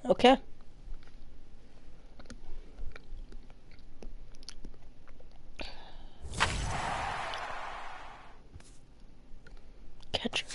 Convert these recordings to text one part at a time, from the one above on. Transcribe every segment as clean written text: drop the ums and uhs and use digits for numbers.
Okay. Catcher.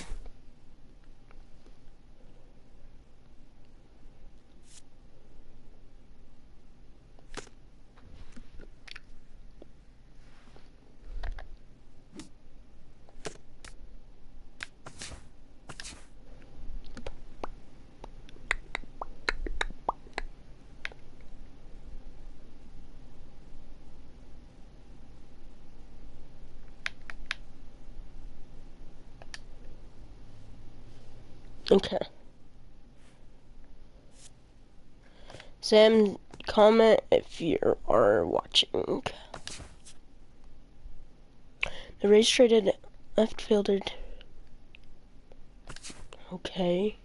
Okay. Sam, comment if you are watching. The Rays traded left fielder. Okay.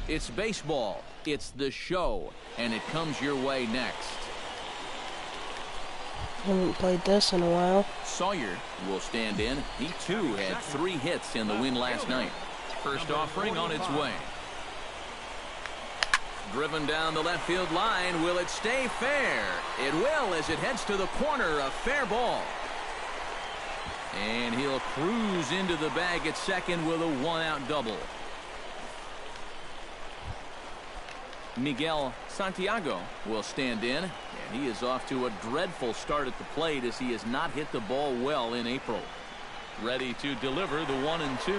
It's baseball, it's the show, and it comes your way next. Haven't played this in a while. Sawyer will stand in. He too had 3 hits in the win last night. First offering on its way. Driven down the left field line. Will it stay fair? It will, as it heads to the corner. A fair ball. And he'll cruise into the bag at second with a 1-out double. Miguel Santiago will stand in, and he is off to a dreadful start at the plate as he has not hit the ball well in April. Ready to deliver the 1-2.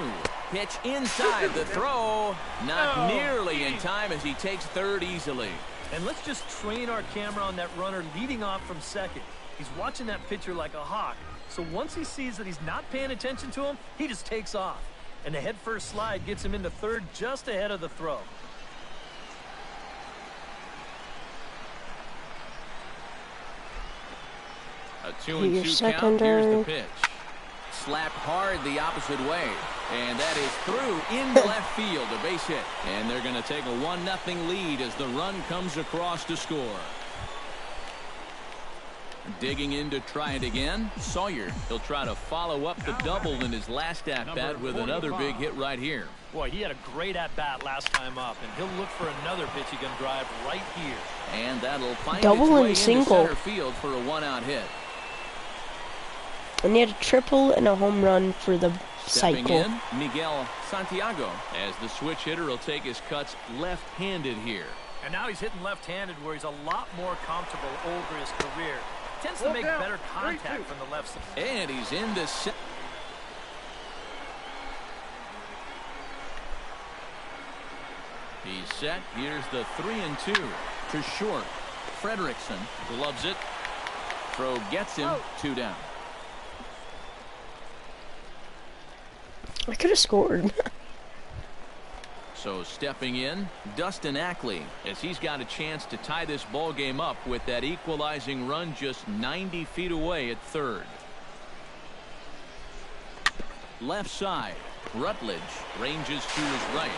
Pitch inside the throw. Not nearly in time as he takes third easily. And let's just train our camera on that runner leading off from second. He's watching that pitcher like a hawk. So once he sees that he's not paying attention to him, he just takes off. And the head-first slide gets him into third just ahead of the throw. A 2-2 count. Here's the pitch. Slapped hard the opposite way. And that is through into left field, a base hit. And they're going to take a 1-0 lead as the run comes across to score. Digging in to try it again. Sawyer, he'll try to follow up the double in his last at-bat with another big hit right here. Boy, he had a great at-bat last time up, and he'll look for another pitch he can drive right here. And that'll find Double its and way into single. center field for a 1-out hit. And he had a triple and a home run for the Stepping cycle. in, Miguel Santiago, as the switch hitter will take his cuts left-handed here. And now he's hitting left-handed where he's a lot more comfortable over his career. Tends to make better contact from the left side. And he's in the He's set. Here's the 3-2 to short. Frederickson gloves it. Throw gets him. 2 down. I could have scored. So stepping in, Dustin Ackley, as he's got a chance to tie this ball game up with that equalizing run just 90 feet away at third. Left side, Rutledge ranges to his right.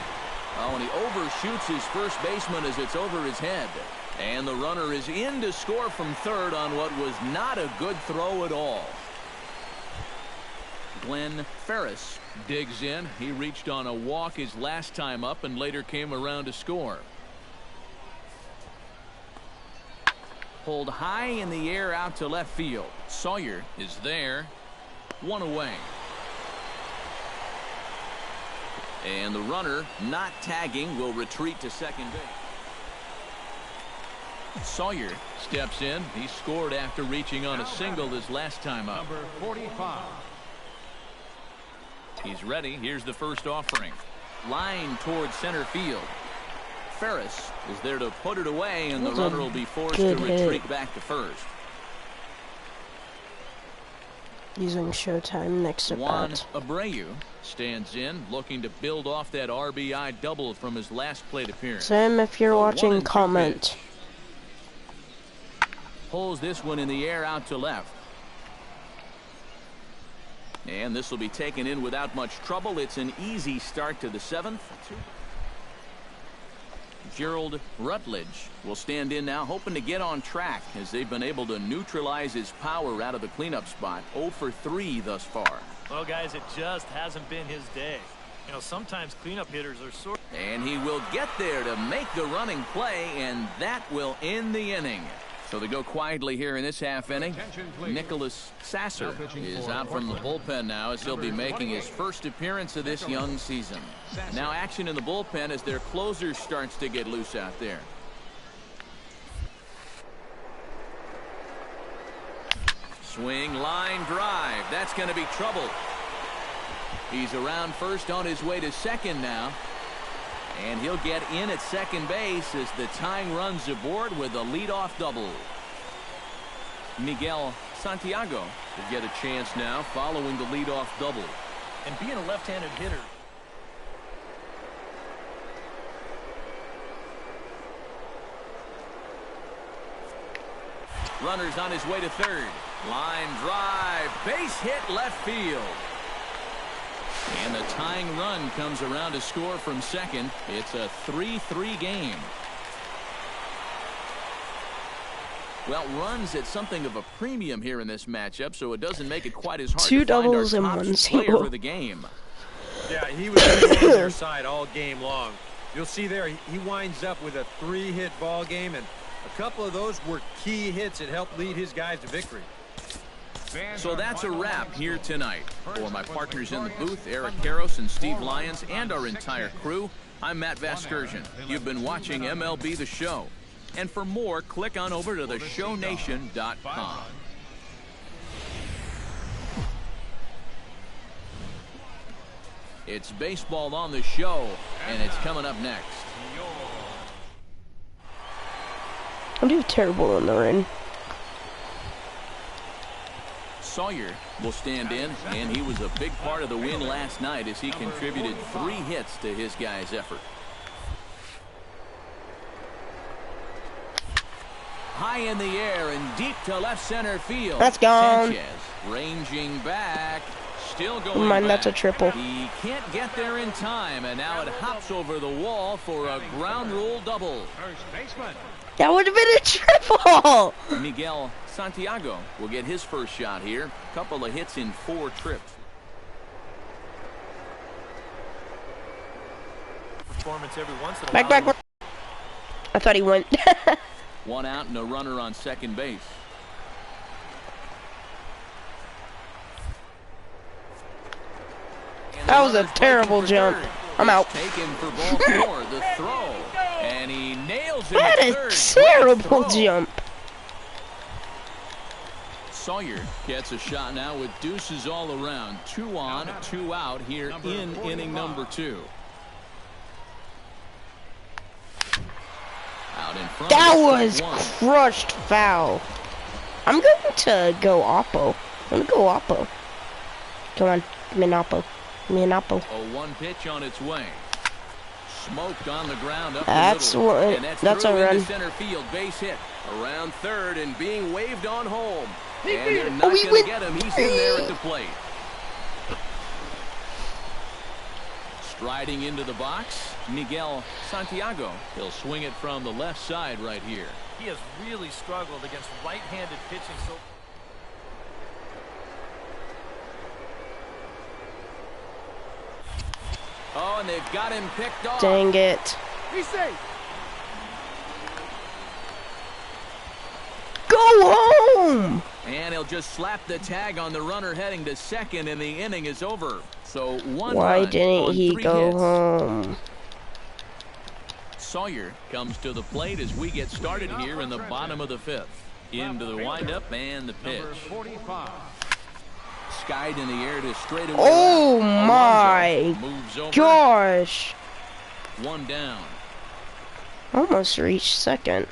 Oh, and he overshoots his first baseman as it's over his head. And the runner is in to score from third on what was not a good throw at all. Glenn Ferris digs in. He reached on a walk his last time up and later came around to score. Pulled high in the air out to left field. Sawyer is there. 1 away. And the runner, not tagging, will retreat to second base. Sawyer steps in. He scored after reaching on a single his last time up. Number 45. He's ready. Here's the first offering. Line towards center field. Ferris is there to put it away, and the runner will be forced to retreat back to first. Using Showtime next at Juan bat. Abreu stands in, looking to build off that RBI double from his last plate appearance. Sam, if you're watching, 1-2 comment. pitch. Pulls this one in the air out to left. And this will be taken in without much trouble. It's an easy start to the 7th. Gerald Rutledge will stand in now, hoping to get on track as they've been able to neutralize his power out of the cleanup spot. 0 for 3 thus far. Well, guys, it just hasn't been his day. You know, sometimes cleanup hitters are sort. And he will get there to make the running play, and that will end the inning. So they go quietly here in this half inning. Nicholas Sasser is out from the bullpen now as he'll be making his first appearance of this young season. Now action in the bullpen as their closer starts to get loose out there. Swing, line drive. That's going to be trouble. He's around first on his way to second now. And he'll get in at second base as the tying runs aboard with a leadoff double. Miguel Santiago will get a chance now following the leadoff double. And being a left-handed hitter. Runners on his way to third. Line drive. Base hit left field. And the tying run comes around to score from second. It's a 3-3 game. Well, runs at something of a premium here in this matchup, so it doesn't make it quite as hard Two to find our doubles and top one player single. for the game. Yeah, he was on their side all game long. You'll see there he winds up with a 3-hit ball game, and a couple of those were key hits that helped lead his guys to victory. So that's a wrap here tonight. For my partners in the booth, Eric Karros and Steve Lyons, and our entire crew, I'm Matt Vasgersian. You've been watching MLB The Show. And for more, click on over to theshownation.com. It's baseball on the show, and it's coming up next. I'm doing terrible in the ring. Sawyer will stand in, and he was a big part of the win last night as he contributed 3 hits to his guys' effort. High in the air and deep to left center field. That's gone. Sanchez ranging back, still going Never mind, back. that's a triple. He can't get there in time, and now it hops over the wall for a ground rule double. That would have been a triple. Miguel Santiago will get his first shot here. Couple of hits in 4 trips. Performance every once in a Back. while. I thought he went. 1 out and a runner on second base. That was a terrible jump. I'm out. Taken for ball 4, the throw. And he nails it What at a third. terrible Great throw. jump. Sawyer gets a shot now with deuces all around. 2 on, 2 out here in inning number 2. Out in front. That strike was 1. crushed foul. I'm going to go Oppo. I'm going to go Oppo. Come on. Give me an Oppo. Give me an Oppo. A 1 pitch on its way. Smoked on the ground up That's the middle. one. And That's a through run. into center field. Base hit. Around third and being waved on home. And they're Oh, not he going went- to get him. He's in there at the plate. Striding into the box, Miguel Santiago. He'll swing it from the left side right here. He has really struggled against right-handed pitching. So Oh, and they've got him picked off. Dang it. Be safe. Go home. And he'll just slap the tag on the runner heading to second, and the inning is over. So 1 Why run didn't on he 3 go hits. home? Sawyer comes to the plate as we get started here in the bottom of the 5th. Into the windup and the pitch. Skied in the air to straightaway. Oh left. my Alonso moves over. gosh. 1 down. Almost reached second.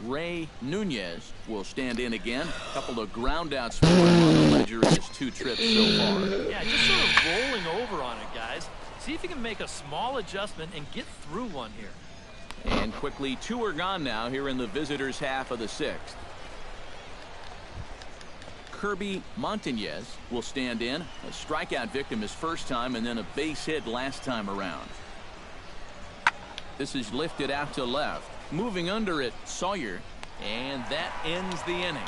Ray Nunez will stand in again. A couple of ground outs for him on the ledger in his 2 trips so far. yeah, just sort of rolling over on it, guys. See if you can make a small adjustment and get through one here. And quickly 2 are gone now here in the visitors' half of the 6th. Kirby Montañez will stand in. A strikeout victim his first time, and then a base hit last time around. This is lifted out to left. Moving under it, Sawyer. And that ends the inning.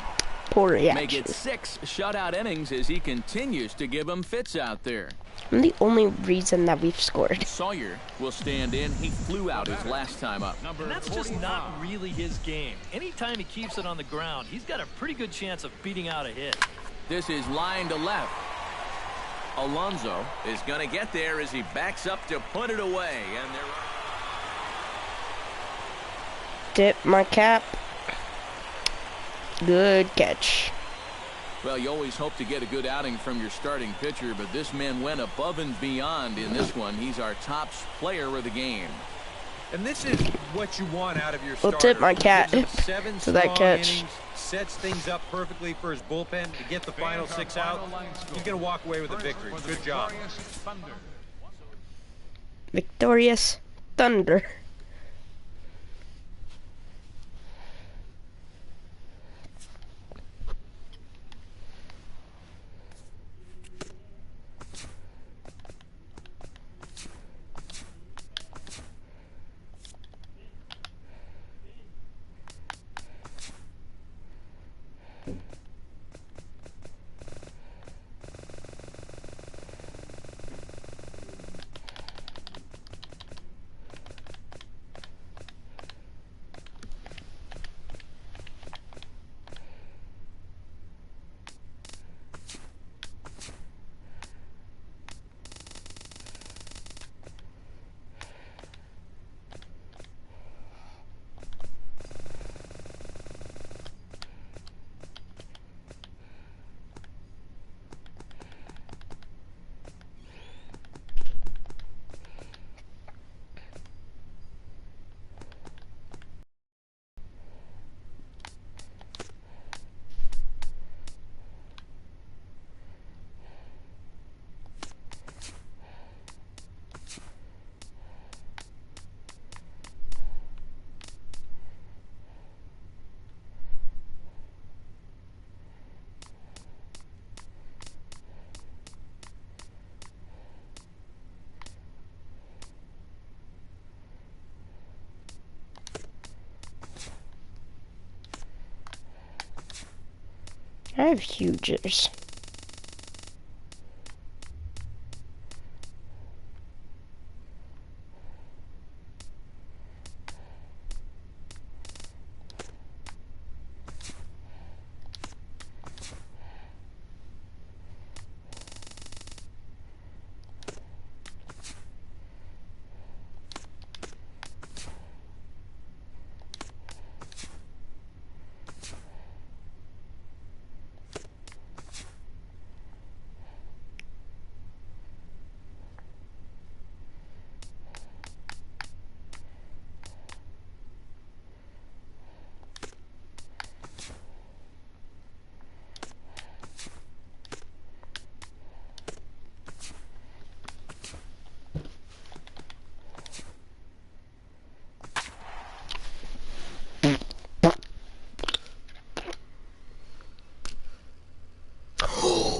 Poor reaction. Make it 6 shutout innings as he continues to give them fits out there. I'm the only reason that we've scored. Sawyer will stand in. He flew out his last time up. And that's just not really his game. Anytime he keeps it on the ground, he's got a pretty good chance of beating out a hit. This is line to left. Alonso is going to get there as he backs up to put it away. And they're... Tip my cap. Good catch. Well, you always hope to get a good outing from your starting pitcher, but this man went above and beyond in this one. He's our top player of the game. And this is what you want out of your We'll starter. tip my cat Gives him 7 for that strong catch. innings, sets things up perfectly for his bullpen to get the final 6 out. He's going to walk away with a victory. Good job. Victorious Thunder. I have hugers.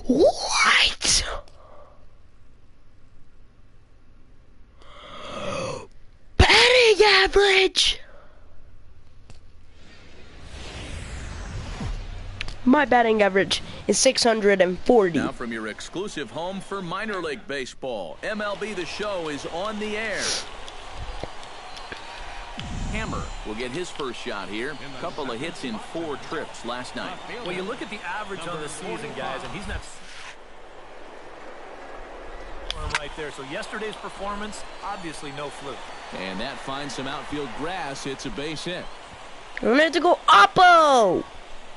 What? Batting average. My batting average is 640. Now from your exclusive home for minor league baseball, MLB The Show is on the air. Hammer will get his first shot here. A couple of hits in 4 trips last night. Well, you look at the average on the season, guys, and he's not right there. So yesterday's performance, obviously no fluke. And that finds some outfield grass. It's a base hit. We need to go Oppo.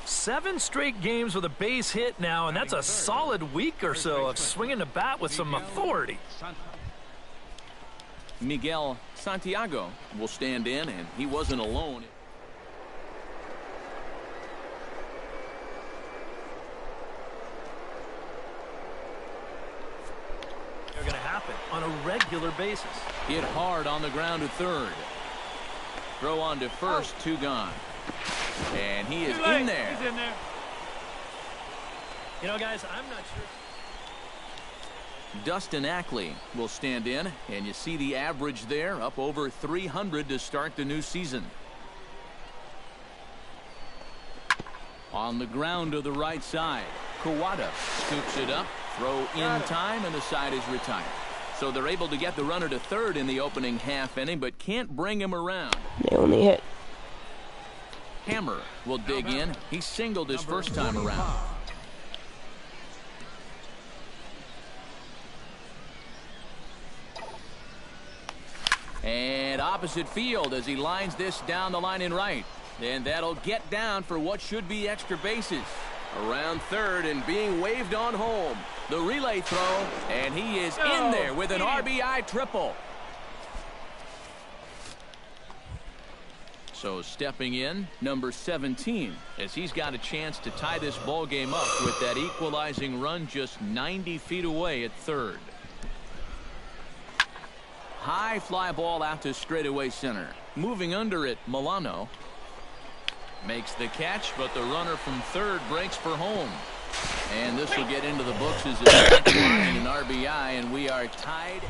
7 straight games with a base hit now, and that's a solid week or so of swinging the bat with some authority. Miguel Santiago will stand in, and he wasn't alone. They're going to happen on a regular basis. Hit hard on the ground to third. Throw on to first, 2 gone. And he is in there. He's in there. You know, guys, I'm not sure. Dustin Ackley will stand in, and you see the average there, up over 300 to start the new season. On the ground to the right side, Kawada scoops it up, throw in time, and the side is retired. So they're able to get the runner to third in the opening half inning, but can't bring him around. They only hit. Hammer will dig in. He singled his first time around. And opposite field as he lines this down the line in right. And that'll get down for what should be extra bases. Around third and being waved on home. The relay throw, and he is in there with an RBI triple. So stepping in, number 17, as he's got a chance to tie this ball game up with that equalizing run just 90 feet away at third. High fly ball out to straightaway center. Moving under it, Milano makes the catch, but the runner from third breaks for home. And this will get into the books as a direct line and an RBI, and we are tied.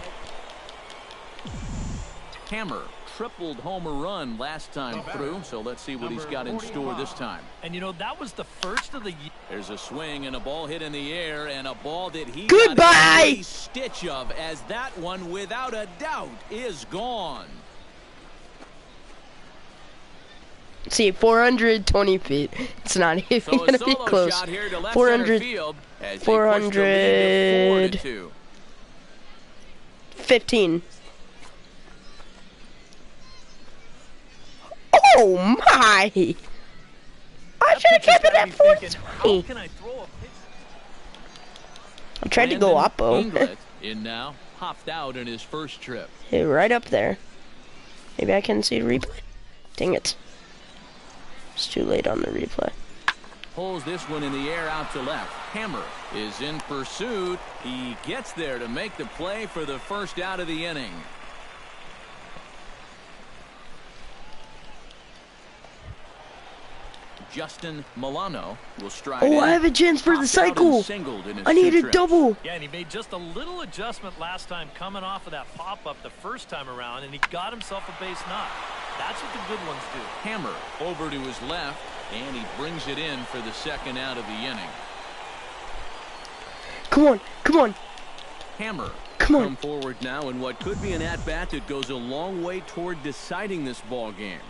Hammer tripled homer run last time through, so let's see what he's got in store this time. And you know, that was the first of the year. There's a swing and a ball hit in the air, and a ball that he Goodbye! got a stitch of, as that one without a doubt is gone. See, 420 feet. It's not even So going to be close. 400, 415. Oh my! I should have kept it at 420. I'm trying to go Oppo. In now, hopped out in his first trip. Hey, right up there. Maybe I can see the replay. Dang it. It's too late on the replay. Pulls this one in the air out to left. Hammer is in pursuit. He gets there to make the play for the first out of the inning. Justin Milano will stride in. I have a chance for the cycle. I need a double. Yeah, and he made just a little adjustment last time coming off of that pop-up the first time around, and he got himself a base knock. That's what the good ones do. Hammer over to his left, and he brings it in for the second out of the inning. Come on, come on. Hammer come forward now in what could be an at-bat that goes a long way toward deciding this ball game.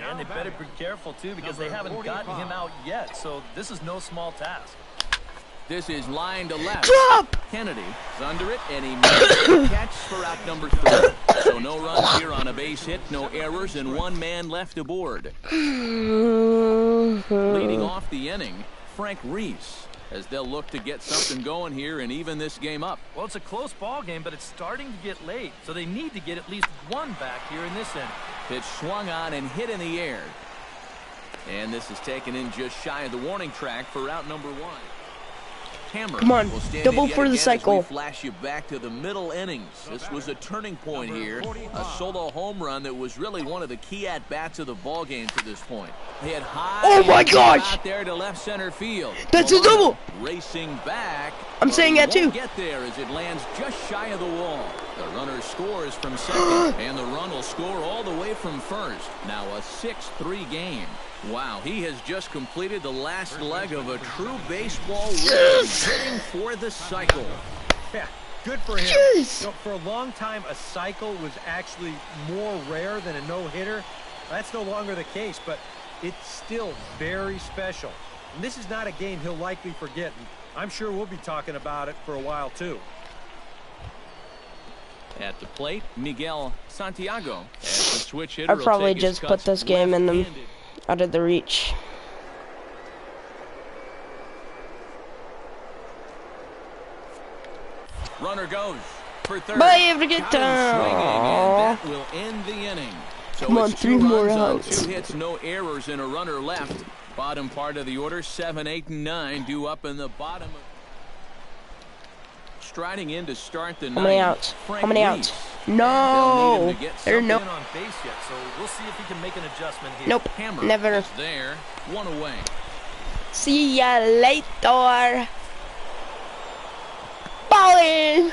And they better be careful, too, because they haven't gotten him out yet, so this is no small task. This is line to left. Drop! Kennedy is under it, and he makes the catch for out number 3. So no runs here on a base hit, no errors, and one man left aboard. Leading off the inning, Frank Reese, as they'll look to get something going here and even this game up. Well, it's a close ball game, but it's starting to get late, so they need to get at least one back here in this inning. Pitch swung on and hit in the air. And this is taken in just shy of the warning track for out number 1. Hammer come on, double for the cycle. Flash you back to the middle innings. This was a turning point here. A solo home run that was really one of the key at-bats of the ball game to this point. He had high. Oh my gosh! Out there to left center field. That's a double. Racing back. I'm saying that too. Get there as it lands just shy of the wall. The runner scores from second, and the run will score all the way from first. Now a 6-3 game. Wow, he has just completed the last leg of a true baseball race, hitting for the cycle. Yeah, good for him. Yes. You know, for a long time, a cycle was actually more rare than a no-hitter. That's no longer the case, but it's still very special. And this is not a game he'll likely forget. And I'm sure we'll be talking about it for a while, too. At the plate, Miguel Santiago. As the switch hitter I'd probably just put this game in them out of the reach. Runner goes for third. But you have to get down. And that will end the inning. So come on, it's 3 2 more runs outs. on 2 hits, no errors, and a runner left. Bottom part of the order, 7, 8, and 9 due up in the bottom. Striding in to start the ninth. How many outs? Frank How many Reese. outs? No. There no. On base yet, so we'll see if he can make an adjustment here. Nope. Hammer Never. is there. One away. See ya later. Balling.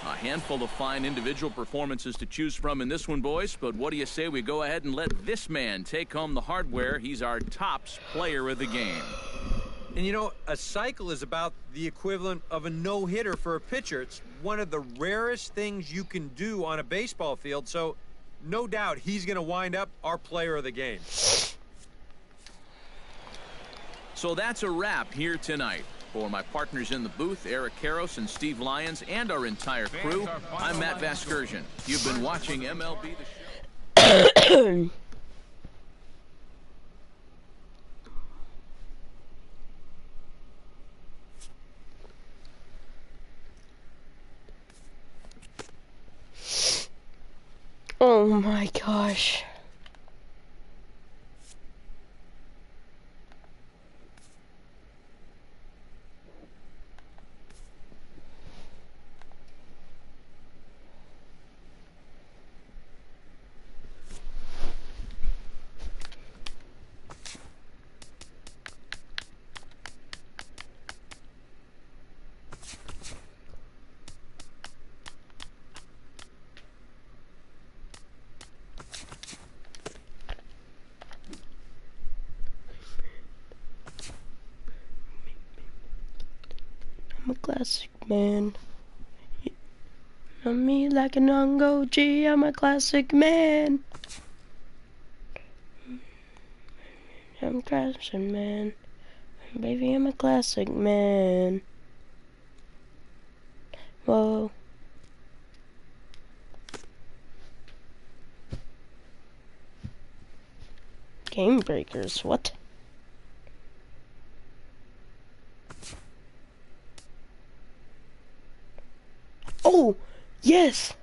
A handful of fine individual performances to choose from in this one, boys. But what do you say we go ahead and let this man take home the hardware? He's our tops player of the game. And you know, a cycle is about the equivalent of a no-hitter for a pitcher. It's one of the rarest things you can do on a baseball field, so no doubt he's going to wind up our player of the game. So that's a wrap here tonight. For my partners in the booth, Eric Karros and Steve Lyons, and our entire crew, I'm Matt Vasgersian. You've been watching MLB The Show. Oh my gosh. I'm a classic man. You know me like an OG, I'm a classic man. I'm a classic man. Baby, I'm a classic man. Whoa. Game breakers, what? Oh, yes!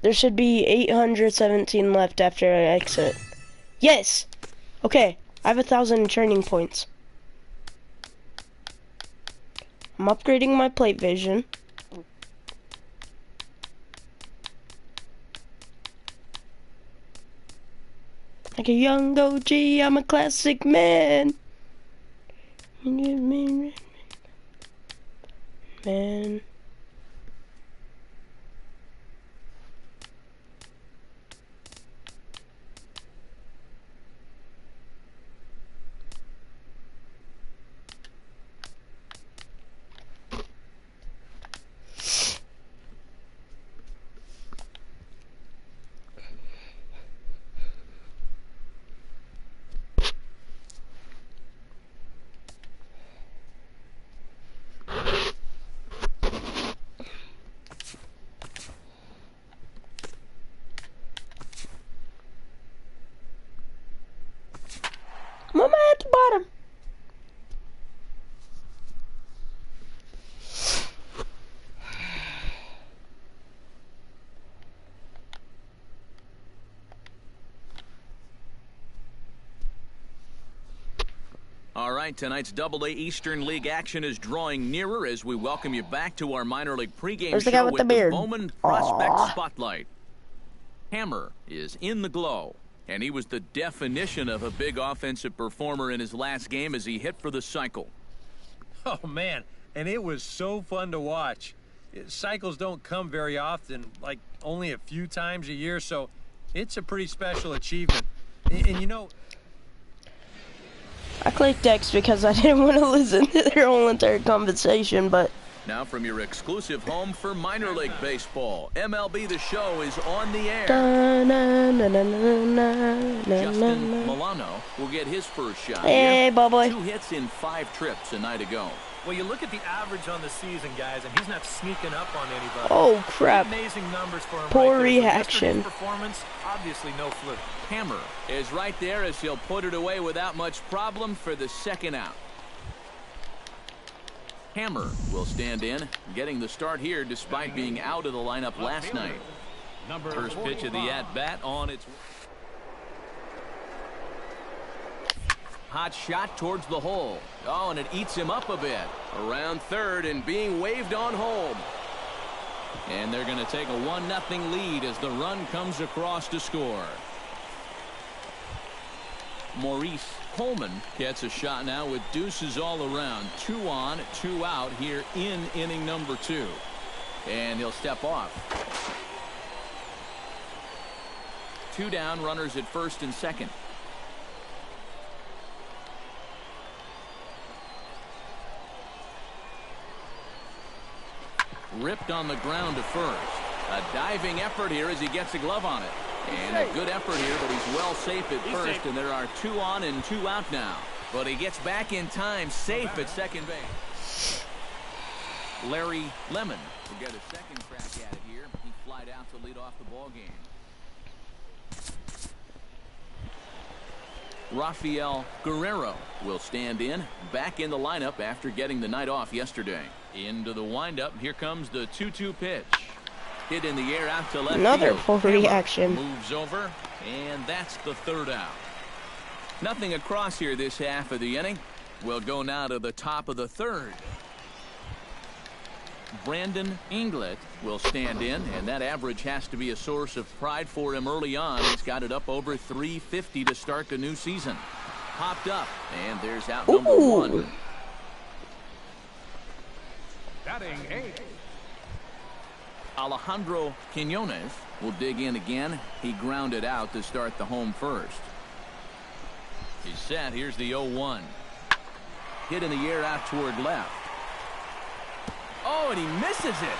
There should be 817 left after I exit. Yes! Okay, I have 1,000 training points. I'm upgrading my plate vision. Like a young OG, I'm a classic man. Man. Mama at the bottom. All right, tonight's Double-A Eastern League action is drawing nearer as we welcome you back to our minor league pregame Where's the guy show with with the beard? Bowman Prospect Aww. Spotlight. Hammer is in the glow, and he was the definition of a big offensive performer in his last game as he hit for the cycle. Oh, man, and it was so fun to watch. Cycles don't come very often, like only a few times a year, so it's a pretty special achievement. And you know, I clicked X because I didn't want to listen to their whole entire conversation, but Now from your exclusive home for minor league baseball, MLB The Show is on the air. Justin Milano will get his first shot Hey, here. boy. 2 hits in 5 trips a night ago. Well, you look at the average on the season, guys, and he's not sneaking up on anybody. Oh crap. Amazing numbers for him. Poor right there. So reaction. yesterday's performance, obviously no fluke. Hammer is right there as he'll put it away without much problem for the second out. Hammer will stand in, getting the start here despite being out of the lineup last night. First pitch of the at-bat on its... Hot shot towards the hole. Oh, and it eats him up a bit. Around third and being waved on home. And they're going to take a 1-0 lead as the run comes across to score. Maurice Coleman gets a shot now with deuces all around. 2 on, 2 out here in inning number 2. And he'll step off. 2 down, runners at first and second. Ripped on the ground to first. A diving effort here as he gets a glove on it. And a good effort here, but he's well safe at first, and there are 2 on and 2 out now. But he gets back in time, safe at second base. Larry Lemon will get a second crack at it here. He flied out to lead off the ball game. Rafael Guerrero will stand in, back in the lineup after getting the night off yesterday. Into the windup. Here comes the 2-2 pitch. Hit in the air out to left Another field. full reaction. Moves over, and that's the 3rd out. Nothing across here this half of the inning. We'll go now to the top of the 3rd. Brandon Inglett will stand in, and that average has to be a source of pride for him early on. He's got it up over 350 to start the new season. Popped up, and there's out number 1. Batting 8. Alejandro Quinones will dig in again. He grounded out to start the home first. He's set. Here's the 0-1. Hit in the air out toward left. Oh, and he misses it.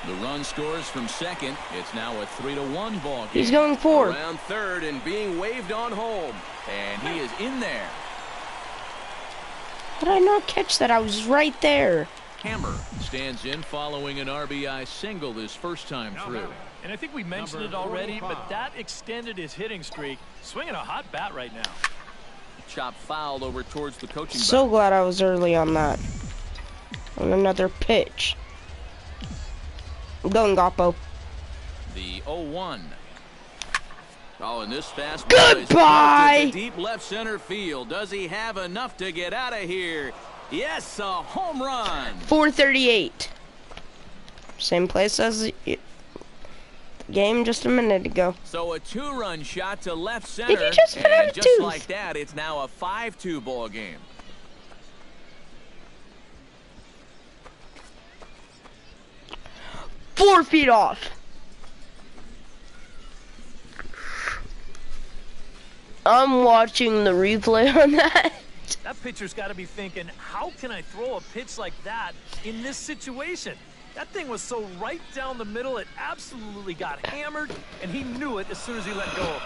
The run scores from second. It's now a 3-1 ball game. He's going forward. Around third and being waved on home. And he is in there. How did I not catch that? I was right there. Hammer stands in following an RBI single this first time through. And I think we mentioned it already, but that extended his hitting streak. Swinging a hot bat right now. Chop fouled over towards the coaching So box. glad I was early on that. On another pitch. I'm going Goppo. The 0-1. Oh, and this fastball Goodbye! is to deep left center field. Does he have enough to get out of here? Yes, a home run. 438. Same place as the game just a minute ago. So a 2-run shot to left center. Did you just put out and a just tooth? like that, it's now a 5-2 ball game. Four feet off. I'm watching the replay on that. That pitcher's got to be thinking, how can I throw a pitch like that in this situation? That thing was so right down the middle, it absolutely got hammered, and he knew it as soon as he let go.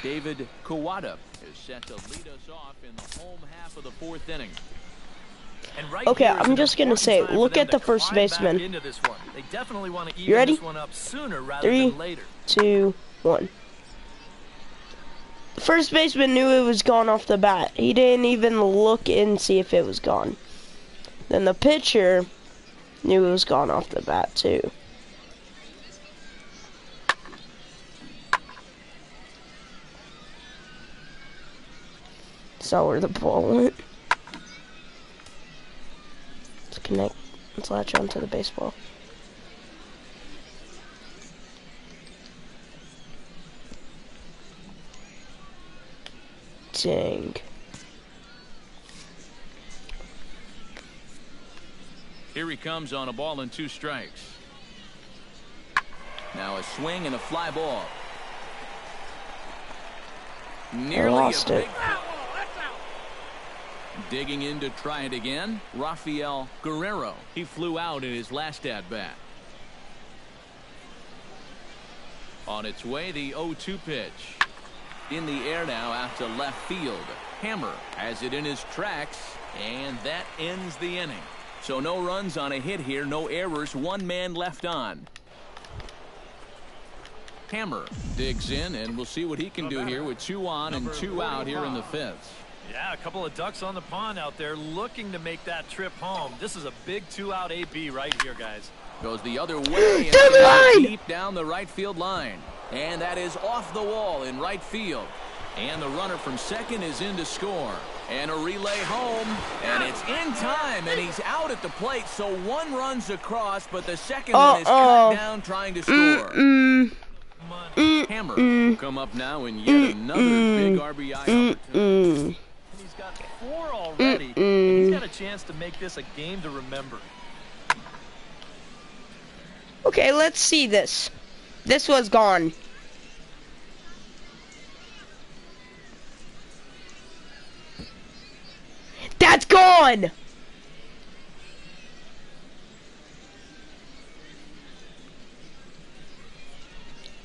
David Kawada is set to lead us off in the home half of the 4th inning. And right Okay, here is I'm an just gonna important say, time for look them at the to first climb back baseman. into this one. They definitely want to You even ready? this one up sooner rather 3, than later. 2, 1. The first baseman knew it was gone off the bat. He didn't even look and see if it was gone. Then the pitcher knew it was gone off the bat too. Saw where the ball went. Let's connect. Let's latch onto the baseball. Dang. Here he comes on a ball and 2 strikes. Now a swing and a fly ball. Nearly lost a it. big digging in to try it again. Rafael Guerrero. He flew out in his last at bat. On its way, the 0-2 pitch. In the air now out to left field. Hammer has it in his tracks, and that ends the inning. So no runs on a hit here, no errors, 1 man left on. Hammer digs in, and we'll see what he can do here with 2 on and 2 out here in the 5th. Yeah, a couple of ducks on the pond out there looking to make that trip home. This is a big 2-out AB right here, guys. Goes the other way and deep down the right field line. And that is off the wall in right field. And the runner from second is in to score. And a relay home, and it's in time, and he's out at the plate, so 1 runs across, but the second one is cut down trying to score. Hammer will come up now in yet another big RBI opportunity. He's got 4 already, and he's got a chance to make this a game to remember. Okay, let's see this. This was gone. That's gone!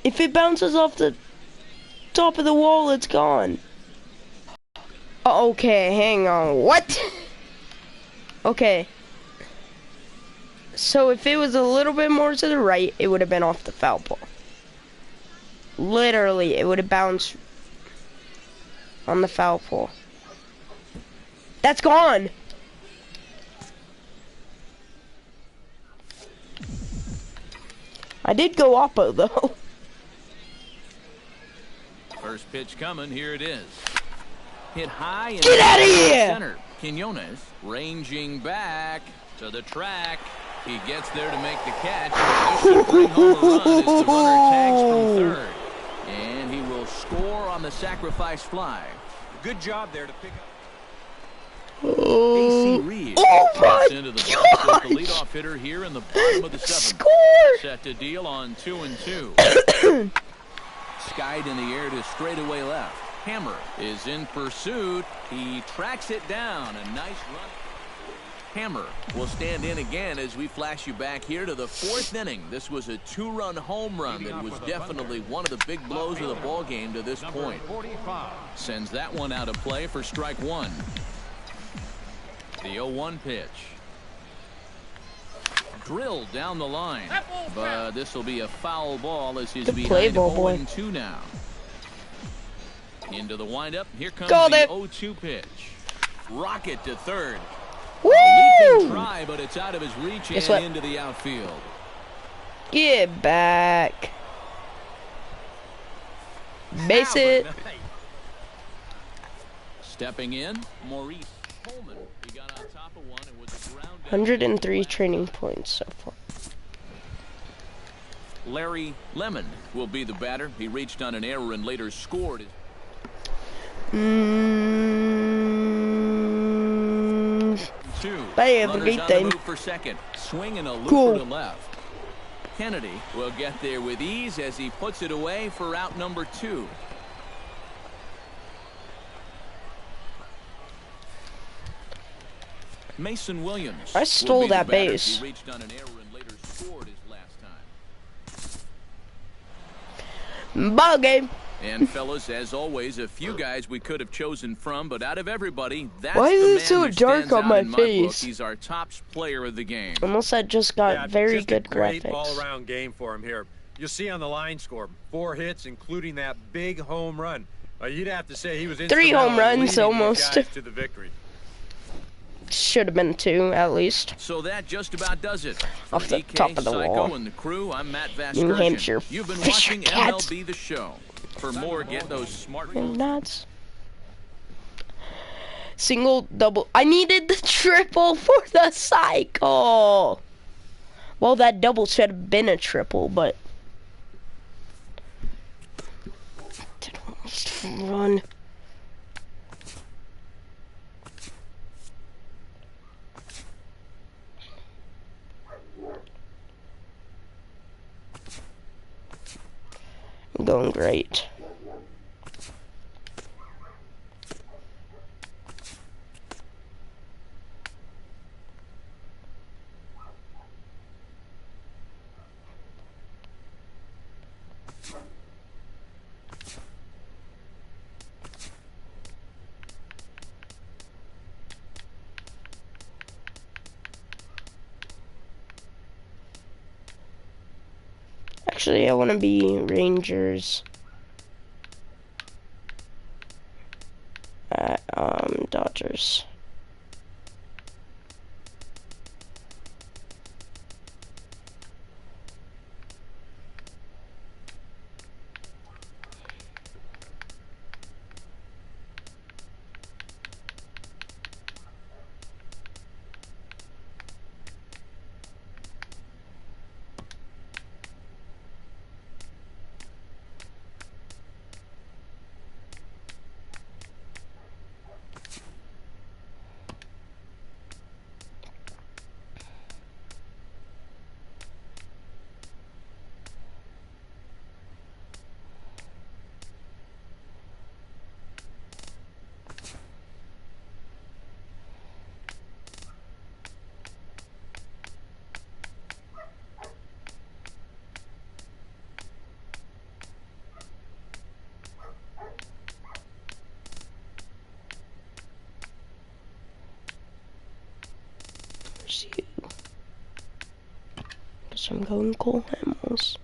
If it bounces off the top of the wall, it's gone. Okay, hang on. What? Okay. So if it was a little bit more to the right, it would have been off the foul pole. Literally, it would have bounced on the foul pole. That's gone. I did go oppo though. First pitch coming, here it is. Hit high and get out of here! Center. Quinones ranging back to the track. He gets there to make the catch. This should bring home a run as the runner tags from third. And he will score on the sacrifice fly. Good job there to pick up. AC Reed gets into the box as the leadoff hitter here in the bottom of the 7th. Score! Set to deal on 2 and 2. Skied in the air to straightaway left. Hammer is in pursuit. He tracks it down. A nice run. Hammer will stand in again as we flash you back here to the 4th inning. This was a 2-run home run that was definitely one of the big blows of the ball game to this point. Sends that one out of play for strike 1. The 0-1 pitch. Drilled down the line, but this will be a foul ball as he's behind 0-2 now. Into the windup. Here comes the 0-2 pitch. Rocket to third. Woo! Leaping try, but it's out of his reach and into the outfield. Get back. Base it. Stepping in, Maurice Coleman. He got on top of one and was grounded. 103 training points so far. Larry Lemon will be the batter. He reached on an error and later scored. Bye, have a great day. For second, swinging a looper to left. Kennedy will get there with ease as he puts it away for out number 2. Mason Williams. I stole that base. He reached on an error and later scored his last time. Ball game. And fellas, as always, a few guys we could have chosen from, but out of everybody, that's why is the it man so who dark stands on out my in face? book. He's our top player of the game. Almost I just got very just good a great graphics. all-around game for him here. You'll see on the line score, 4 hits, including that big home run. You'd have to say he was 3 home instrumental in runs leading these almost. guys to the victory. Should have been 2 at least. So that just about does it. Off the DK, top of the Psycho, wall. and the crew, I'm Matt Vasgersian. New Hampshire You've been Fisher watching Cats. MLB The Show. For more, get those smartphones. And nuts. Single, double. I needed the triple for the cycle. Well, that double should have been a triple, but did almost run. I'm going great. Actually, I want to be Rangers. Dodgers. You. Guess I'm going Cole Hamels.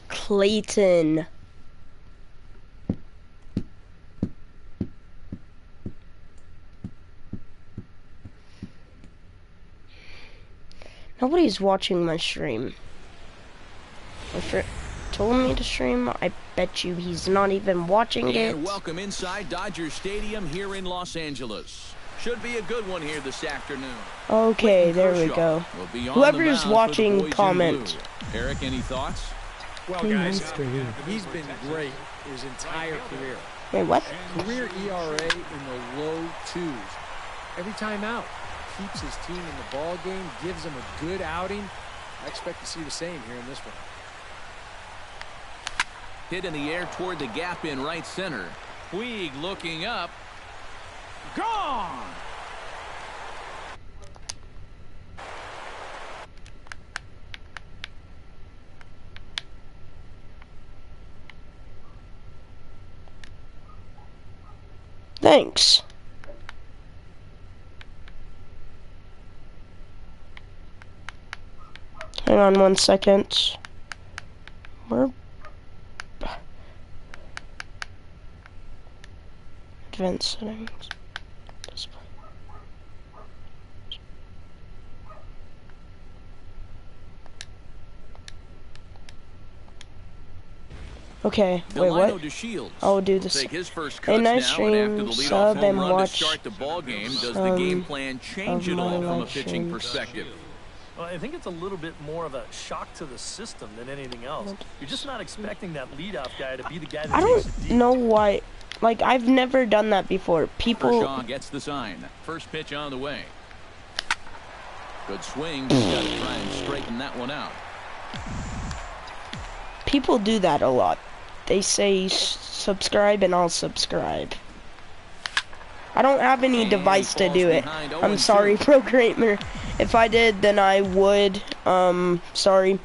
Clayton. Nobody's watching my stream. My friend told me to stream. I bet you he's not even watching it. And welcome inside Dodger Stadium here in Los Angeles. Should be a good one here this afternoon. Okay, there we go. Whoever's watching, comment. Eric, any thoughts? Well, guys, he's been great his entire career. Wait, what? Career ERA in the low 2s. Every time out, keeps his team in the ball game, gives them a good outing. I expect to see the same here in this one. Hit in the air toward the gap in right center. Puig looking up. Gone! Thanks. Hang on 1 second. Where? Advanced settings. Display. Okay, wait, what? I'll do this. Hey, nice stream, sub, and watch the ball game. Does the game plan change at all from a pitching perspective? Well, I think it's a little bit more of a shock to the system than anything else. You're just not expecting that leadoff guy to be the guy that I don't know why. Like, I've never done that before. People. Kershaw gets the sign. First pitch on the way. Good swing. He's got to try and straighten that one out. People do that a lot. They say subscribe and I'll subscribe. I don't have any device to do it. I'm sorry, programmer. If I did, then I would. Sorry.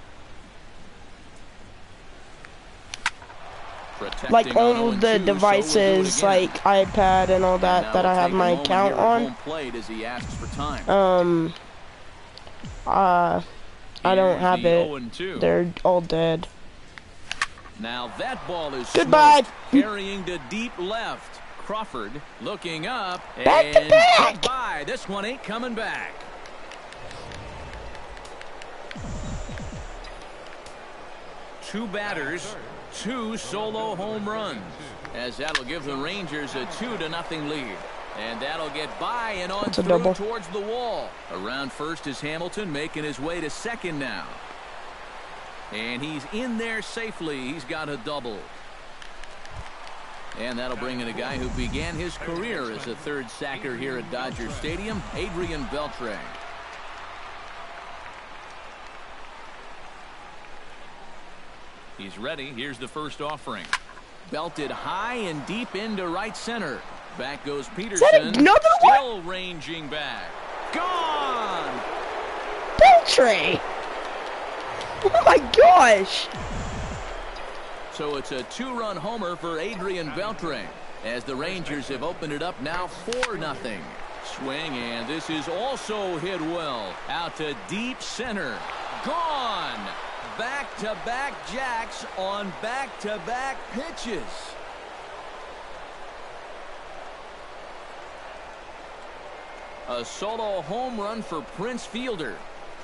Like all the devices, like iPad and all that, that I have my account on. I don't have it. They're all dead. Now that ball is goodbye. Carrying to deep left. Crawford looking up back and to back. Goodbye. This one ain't coming back. Two batters, two solo home runs, as that'll give the Rangers a 2-0 lead. And that'll get by and on through towards the wall. Around first is Hamilton, making his way to second now. And he's in there safely. He's got a double. And that'll bring in a guy who began his career as a third sacker here at Dodger Stadium, Adrian Beltre. He's ready. Here's the first offering. Belted high and deep into right center. Back goes Peterson. Still ranging back. Gone! Beltre! Oh my gosh! So it's a 2-run homer for Adrian Beltre, as the Rangers have opened it up now 4-0. Swing, and this is also hit well. Out to deep center. Gone! Back-to-back jacks on back-to-back pitches. A solo home run for Prince Fielder.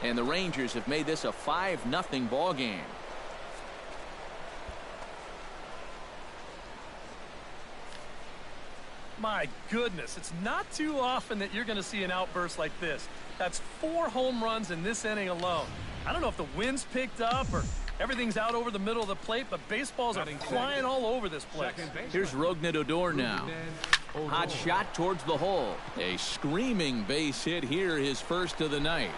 And the Rangers have made this a 5-0 ball game. My goodness, it's not too often that you're going to see an outburst like this. That's 4 home runs in this inning alone. I don't know if the wind's picked up or everything's out over the middle of the plate, but baseballs are flying all over this place. Here's Rougned Odor now. Hot shot towards the hole. A screaming base hit here, his first of the night.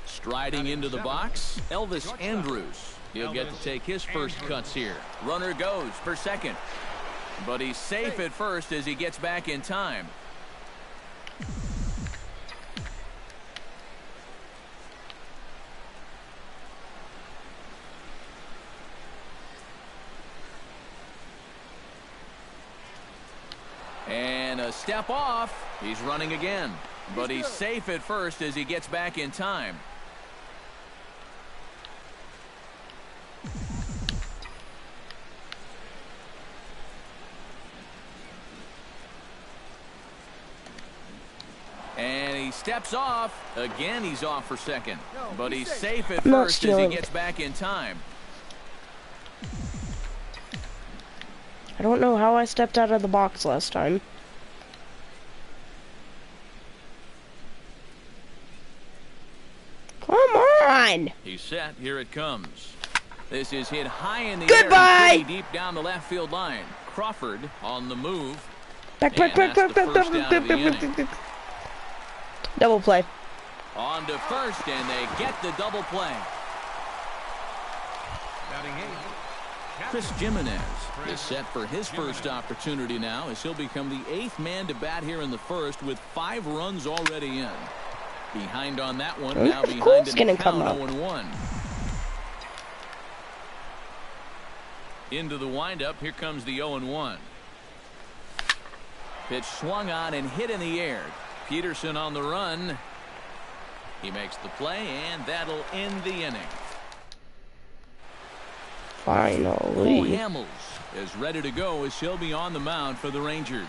Striding into the box, Elvis Andrus. He'll get to take his first cuts here. Runner goes for second. But he's safe at first as he gets back in time. And a step off. He's running again. But he's safe at first as he gets back in time. And he steps off. Again, he's off for second. But he's safe at first as he gets back in time. I don't know how I stepped out of the box last time. Come on! He's set. Here it comes. This is hit high in the Goodbye! air, pretty deep down the left field line. Crawford on the move. Back. Double play. On to first, and they get the double play. Chris Jimenez is set for his first opportunity now, as he'll become the 8th man to bat here in the first with 5 runs already in. Behind on that one, now behind in the count, 0-1. Into the windup, here comes the 0-1. Pitch swung on and hit in the air. Peterson on the run. He makes the play, and that'll end the inning. Finally. Hamels is ready to go as he'll be on the mound for the Rangers.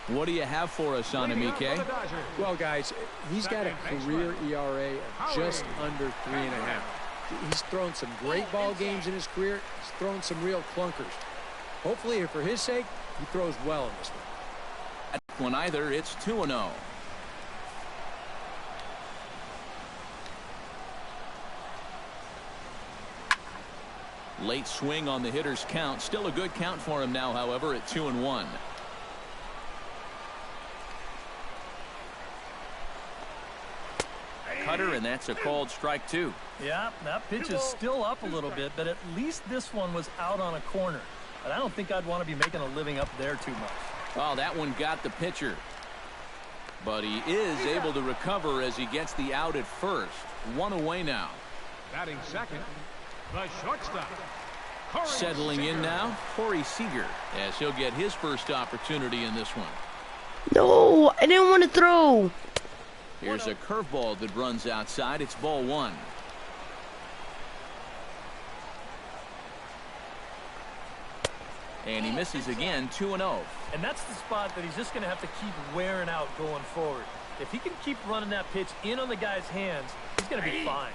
What do you have for us on him, EK? Well, guys, he's got a career ERA of just under 3.5. He's thrown some great ball games in his career. He's thrown some real clunkers. Hopefully, for his sake, he throws well in this one. When either, it's 2-0. Late swing on the hitter's count. Still a good count for him now, however, at 2-1. Cutter, and that's a called strike 2. Yeah, that pitch is still up a little bit, but at least this one was out on a corner. But I don't think I'd want to be making a living up there too much. Oh, that one got the pitcher. But he is able to recover as he gets the out at first. 1 away now. Batting second, the shortstop. Settling in now, Corey Seager, as he'll get his first opportunity in this one. No, I didn't want to throw. Here's a curveball that runs outside. It's ball 1. And he misses again, 2-0. And that's the spot that he's just going to have to keep wearing out going forward. If he can keep running that pitch in on the guy's hands, he's going to be fine.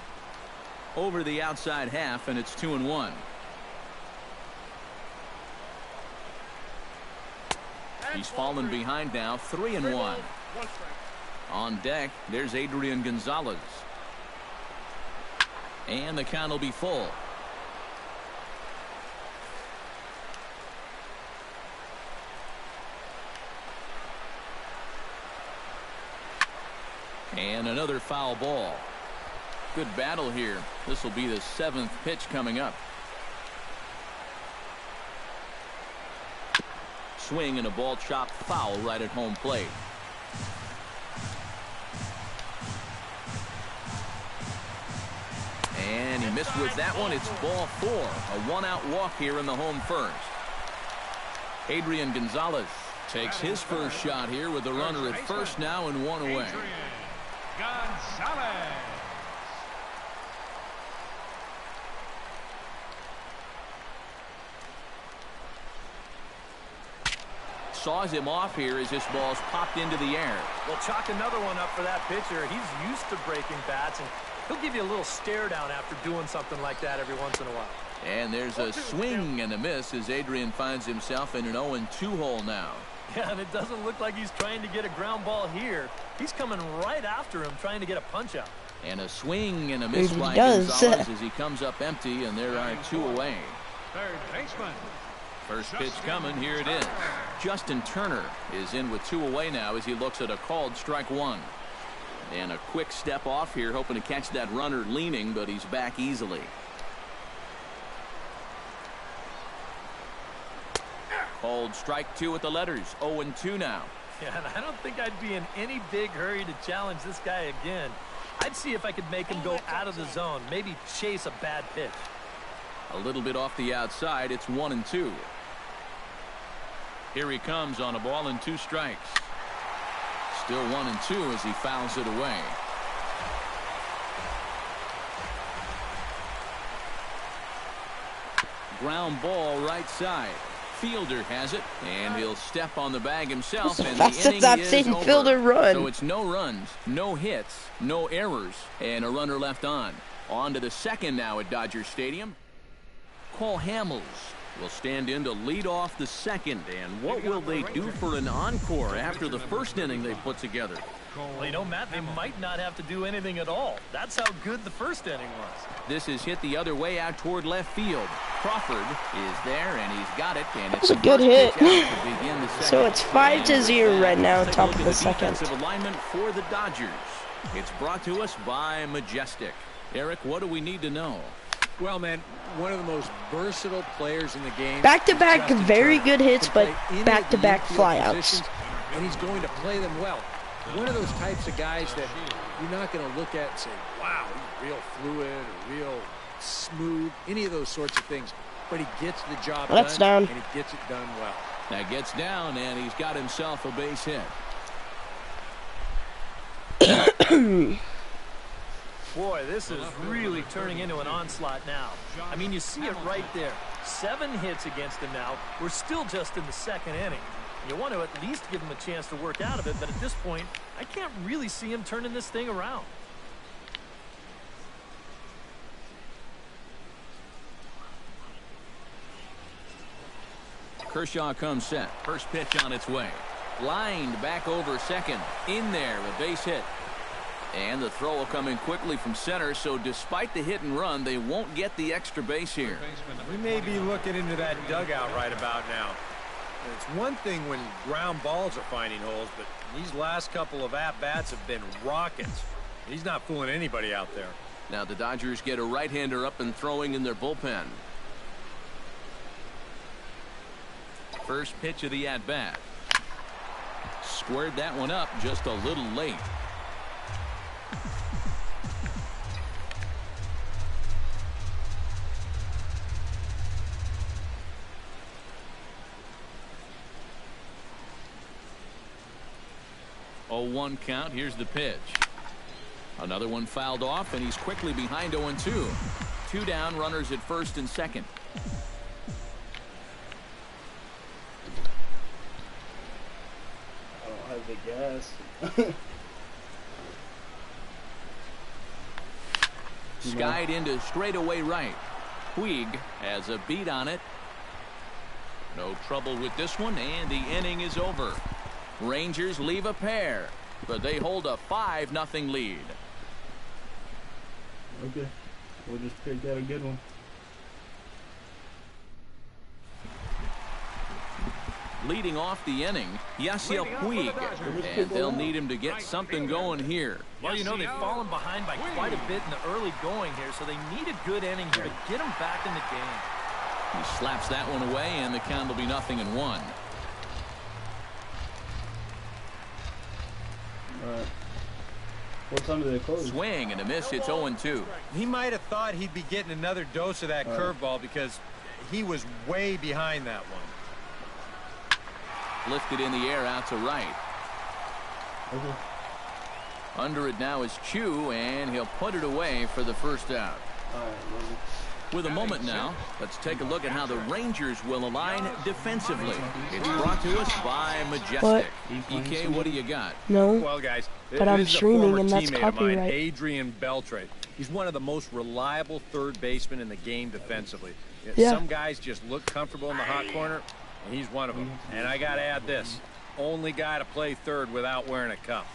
Over the outside half, and it's 2-1. He's fallen behind now, 3-1. On deck, there's Adrian Gonzalez. And the count will be full. And another foul ball. Good battle here. This will be the 7th pitch coming up. Swing and a ball chopped foul right at home plate. And he missed with that one. It's ball 4. A 1-out walk here in the home first. Adrian Gonzalez takes his first shot here with the runner at first now and 1 away. Gonzalez. Saws him off here as this ball's popped into the air. Well, chalk another one up for that pitcher. He's used to breaking bats, and he'll give you a little stare down after doing something like that every once in a while. And there's a swing and a miss as Adrian finds himself in an 0-2 hole now. Yeah, and it doesn't look like he's trying to get a ground ball here. He's coming right after him, trying to get a punch out. And a swing and a miss by Gonzalez as he comes up empty, and there are 2 away. Third baseman. First pitch coming. Here it is. Justin Turner is in with 2 away now as he looks at a called strike 1. And a quick step off here, hoping to catch that runner leaning, but he's back easily. Called strike 2 with the letters. 0-2 now. Yeah, and I don't think I'd be in any big hurry to challenge this guy again. I'd see if I could make him go out of the zone, maybe chase a bad pitch. A little bit off the outside. It's 1-2. Here he comes on a ball and 2 strikes. Still 1-2 as he fouls it away. Ground ball right side. Fielder has it, and he'll step on the bag himself, and the inning I've is seen over. Fielder run. So it's no runs, no hits, no errors, and a runner left on. On to the second now at Dodger Stadium. Cole Hamels will stand in to lead off the second, and what will they do for an encore after the first inning they put together? Well, you know, Matt, they might not have to do anything at all. That's how good the first inning was. This is hit the other way out toward left field. Crawford is there, and he's got it, and it's a good hit. So it's 5-0 5-0 right now, top of the second. Defensive alignment for the Dodgers. It's brought to us by Majestic. Eric, what do we need to know? Well, man, one of the most versatile players in the game. Back-to-back Justin very Turner. good hits, Can but play any back-to-back of the flyouts. positions, and he's going to play them well. One of those types of guys that you're not going to look at and say, wow, he's real fluid or real smooth, any of those sorts of things. But he gets the job That's done, down. and he gets it done well. That gets down, and he's got himself a base hit. Boy, this is really turning into an onslaught now. I mean, you see it right there. 7 hits against him now. We're still just in the second inning. You want to at least give him a chance to work out of it, but at this point, I can't really see him turning this thing around. Kershaw comes set. First pitch on its way. Lined back over second. In there, a base hit. And the throw will come in quickly from center, so despite the hit and run, they won't get the extra base here. We may be looking into that dugout right about now. It's one thing when ground balls are finding holes, but these last couple of at-bats have been rockets. He's not fooling anybody out there. Now the Dodgers get a right-hander up and throwing in their bullpen. First pitch of the at-bat. Squared that one up just a little late. Oh, 1 count. Here's the pitch. Another one fouled off, and he's quickly behind 0-2. 2 down, runners at first and second. I don't have the gas. Skied into straightaway right. Puig has a beat on it. No trouble with this one, and the inning is over. Rangers leave a pair, but they hold a 5-0 lead. Okay, we'll just pick out a good one. leading off the inning, Yasiel Puig, and they'll need him to get something going here. Well, you know, they've fallen behind by quite a bit in the early going here, so they need a good inning here to get them back in the game. He slaps that one away, and the count will be 0-1. What time do they close? Swing and a miss. It's 0-2. He might have thought he'd be getting another dose of that curveball because he was way behind that one. Lifted in the air out to right. Okay. Under it now is Chu, and he'll put it away for the first out. All right, With a moment now, let's take a look at how the Rangers will align defensively. It's brought to us by Majestic. What? EK, what do you got? No. Well, guys, But I'm this is a streaming former and that's teammate of mine, copyright. Adrian Beltre. He's one of the most reliable third basemen in the game defensively. Yeah. Some guys just look comfortable in the hot corner, and he's one of them. And I got to add this. Only guy to play third without wearing a cuff.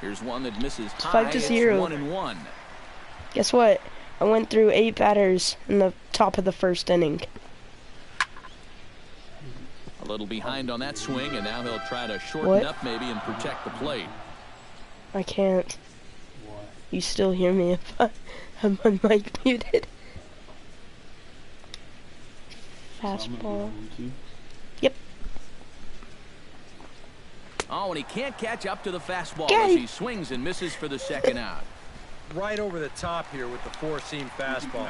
Here's one that misses high. 5-0. It's 1-1. Guess what? I went through 8 batters in the top of the first inning. A little behind on that swing, and now he'll try to shorten What? up maybe and protect the plate. I can't. You still hear me if I have my mic muted. Fastball. Yep. Oh, and he can't catch up to the fastball Get as it. he swings and misses for the second out. Right over the top here with the four-seam fastball.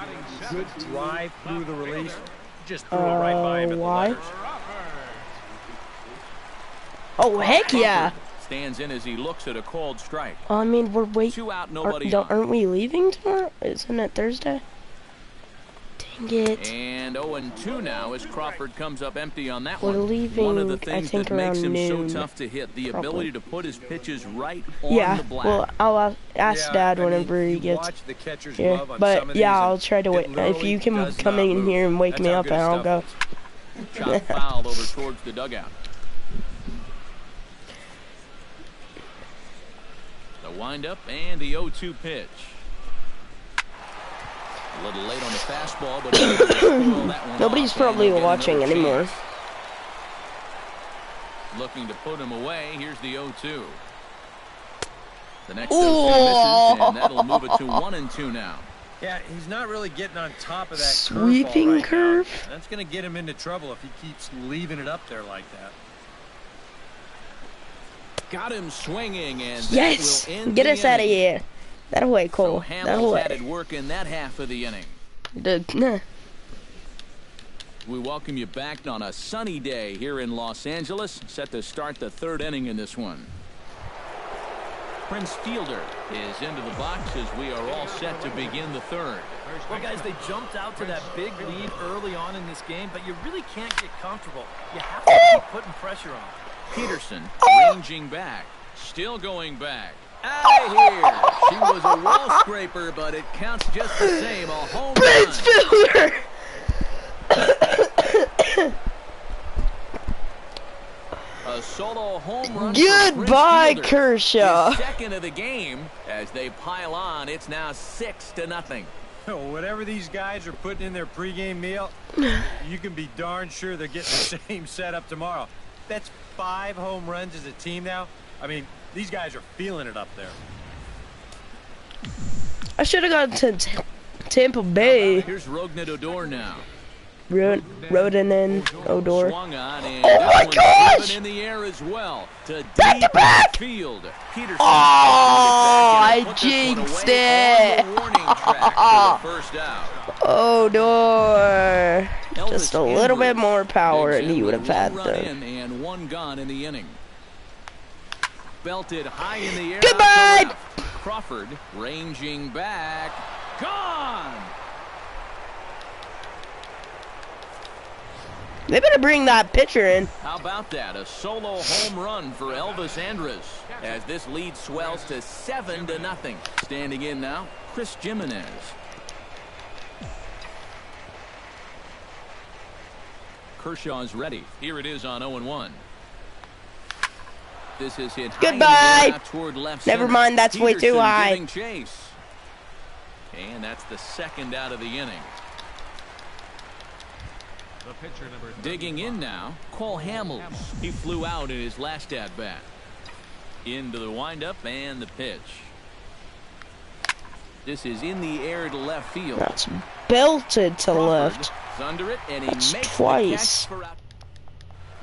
Good drive through the release. Just threw it right by him at the why? letters. Oh, heck yeah. Stands in as he looks at a called strike. I mean, we're waiting. 2 out, nobody on. Aren't we leaving tomorrow? Isn't it Thursday? Dang it. And 0-2 now as Crawford comes up empty on that We're one. leaving, One of the I things think, that makes around him noon, so tough to hit, the probably. ability to put his pitches right on Yeah, the black. well, I'll ask Yeah, Dad I mean, whenever he you gets watch the catcher's here. glove on some But of yeah, these, I'll and try to it wait. If literally you can does come not in move. here and wake That's me how up, good and his I'll go. Chop foul over towards the dugout. The windup and the 0-2 pitch. A little late on the fastball, but able to spoil that one Nobody's off, probably and they'll get watching another anymore. chance. Looking to put him away. Here's the 0-2. The next 0-2 misses, and that'll move it to 1-2 now. Yeah, he's not really getting on top of that Sweeping curveball right curve? now. That's going to get him into trouble if he keeps leaving it up there like that. Got him swinging, and Yes! that will end Get the us out of inning. here. That away, So Cole. That Hamels had away. it work in that half of the inning. Nah. We welcome you back on a sunny day here in Los Angeles, set to start the third inning in this one. Prince Fielder is into the box as we are all set to begin the third. Well, guys, they jumped out to that big lead early on in this game, but you really can't get comfortable. You have to keep putting pressure on. Peterson ranging back, still going back. Out of here! She was a wall scraper, but it counts just the same. A home Prince run. Fielder! A solo home run. Goodbye, for Prince Fielder. Kershaw. His second of the game as they pile on. It's now 6-0. Whatever these guys are putting in their pregame meal, you can be darn sure they're getting the same setup tomorrow. That's 5 home runs as a team now. I mean, these guys are feeling it up there. I should have gone to Tampa Bay. Here's Rognet Odor now. Roden Odor. Swung on, and Oh this my one's gosh! driven in the air as well to Back to deep back! field. Peterson. Oh, I put this one jinxed away it. on the warning track for the first out. Odor. Just a Elvis little bit Andrews more power, digs and in he would with have had one run the. in and 1 gone in the inning. Belted high in the air. Goodbye! out to left. Crawford ranging back. Gone. They better bring that pitcher in. How about that? A solo home run for Elvis Andrews as this lead swells to 7-0. Standing in now, Chris Jimenez. Kershaw's ready. Here it is on 0-1. This is hit high in the Goodbye. air out toward left Never center. mind, that's way too Peterson high. giving chase. And that's the second out of the inning. The pitcher number Digging in now, Cole Hamels. He flew out in his last at-bat. Into the windup and the pitch. This is in the air to left field. That's belted to left. Is under it, and he That's makes twice. the catch for out.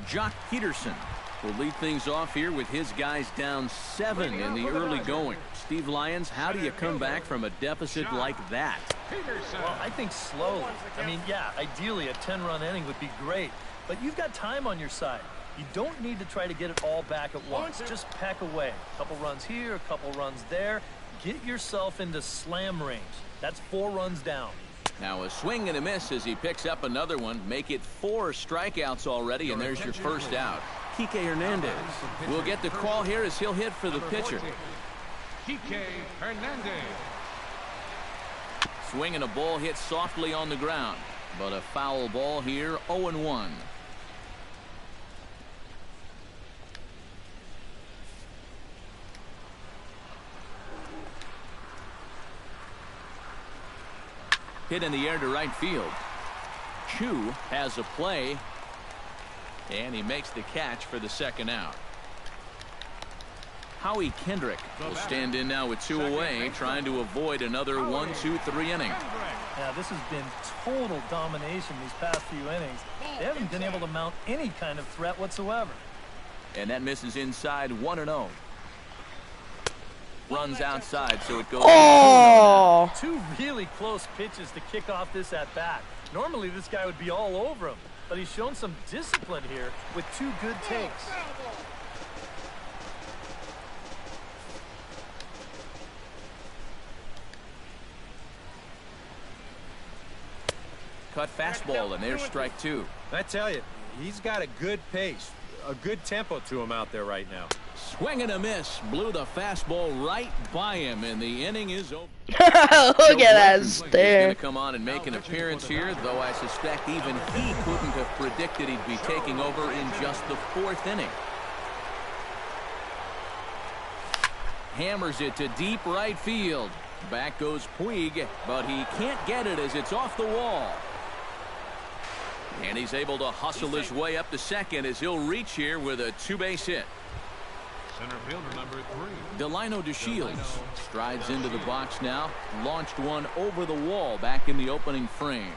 Jock Peterson will lead things off here with his guys down 7 in the early going. Steve Lyons, how do you come back from a deficit like that? Peterson. Well, I think slowly. I mean, yeah, ideally a 10-run inning would be great, but you've got time on your side. You don't need to try to get it all back at once. Just pack away. A couple runs here, a couple runs there. Get yourself into slam range. That's 4 runs down. Now a swing and a miss as he picks up another one. Make it 4 strikeouts already, and there's your first out. Kike Hernandez will get the call here as he'll hit for the pitcher. Kike Hernandez. Swing and a ball hit softly on the ground, but a foul ball here, 0-1. Hit in the air to right field. Chu has a play, and he makes the catch for the second out. Howie Kendrick will stand in now with 2 away, trying to avoid another 1-2-3 inning. Yeah, this has been total domination these past few innings. They haven't been able to mount any kind of threat whatsoever. And that misses inside, 1-0. Runs outside, so it goes. Oh! 2 really close pitches to kick off this at bat. Normally this guy would be all over him, but he's shown some discipline here with 2 good takes. Cut fastball, and there's strike 2. I tell you, he's got a good pace, a good tempo to him out there right now. Swing and a miss. Blew the fastball right by him, and the inning is over. Look at that He's going stare. to come on and make an appearance here, though I suspect even he couldn't have predicted he'd be taking over in just the 4th inning. Hammers it to deep right field. Back goes Puig, but he can't get it as it's off the wall. And he's able to hustle his way up to second as he'll reach here with a 2-base hit. Center fielder number 3. Delino DeShields strides into the box now. Launched one over the wall back in the opening frame.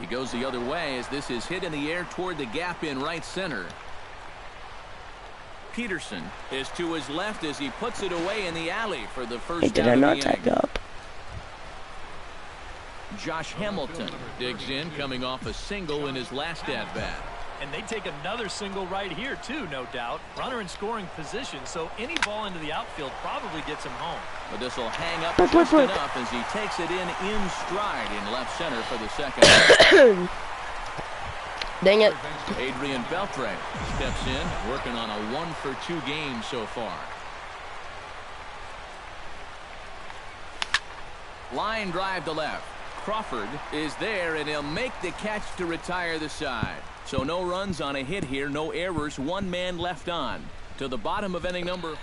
He goes the other way as this is hit in the air toward the gap in right center. Peterson is to his left as he puts it away in the alley for the first Hey, did out I of not the tag inning. up? Josh Hamilton digs in, coming off a single in his last at-bat. And they take another single right here, too, no doubt. Runner in scoring position, so any ball into the outfield probably gets him home. But this will hang up just enough as he takes it in stride in left center for the second out. Dang it. Adrian Beltre steps in, working on a 1-for-2 game so far. Line drive to left. Crawford is there, and he'll make the catch to retire the side. So no runs on a hit here, no errors, 1 man left on. To the bottom of inning number.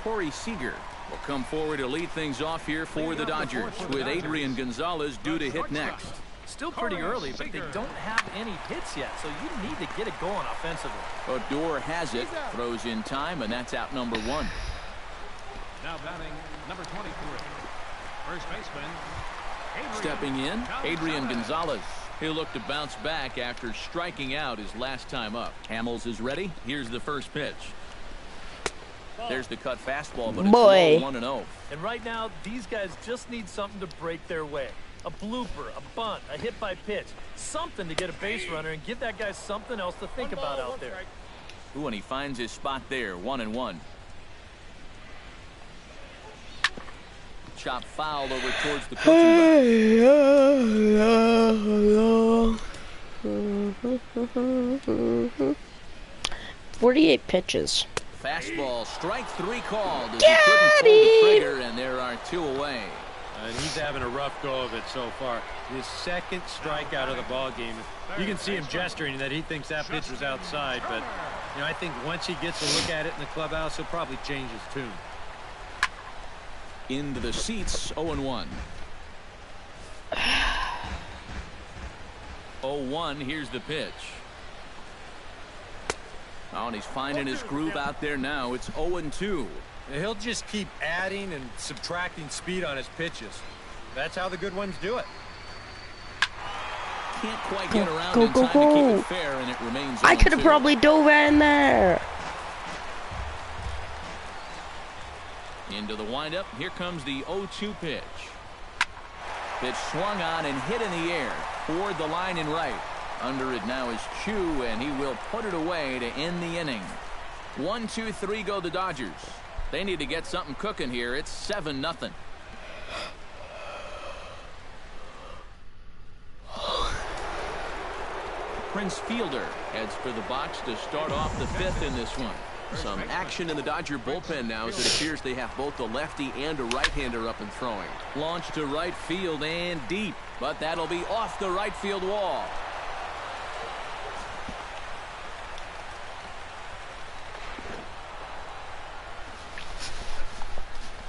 Corey Seager will come forward to lead things off here for the Dodgers, with Adrian Gonzalez due to hit next. Still pretty early, but they don't have any hits yet, so you need to get it going offensively. Odor has it, throws in time, and that's out number 1. Now batting number 23. First baseman. Stepping in, Adrian Gonzalez. He'll look to bounce back after striking out his last time up. Hamels is ready. Here's the first pitch. There's the cut fastball, but it's low, 1-0. And right now, these guys just need something to break their way. A blooper, a bunt, a hit by pitch. Something to get a base runner and give that guy something else to think about out there. Ooh, and he finds his spot there, 1-1. Chop foul over towards the coaching box. 48 pitches. Fastball, strike 3 called as he couldn't pull the trigger, and there are 2 away. And he's having a rough go of it so far. His second strikeout of the ball game. You can see him gesturing that he thinks that pitch was outside, but you know, I think once he gets a look at it in the clubhouse, he'll probably change his tune. Into the seats, 0-1. 0-1. Here's the pitch. Oh, and he's finding his groove out there now. It's 0-2. He'll just keep adding and subtracting speed on his pitches. That's how the good ones do it. Can't quite get around in time to keep it fair, and it remains 0-2. I could have probably dove in there. Into the windup. Here comes the 0-2 pitch. Pitch swung on and hit in the air toward the line and right. Under it now is Chu, and he will put it away to end the inning. 1-2-3 go the Dodgers. They need to get something cooking here. It's 7-0. Prince Fielder heads for the box to start off the fifth in this one. Some action in the Dodger bullpen now as it appears they have both a lefty and a right-hander up and throwing. Launched to right field and deep, but that'll be off the right field wall.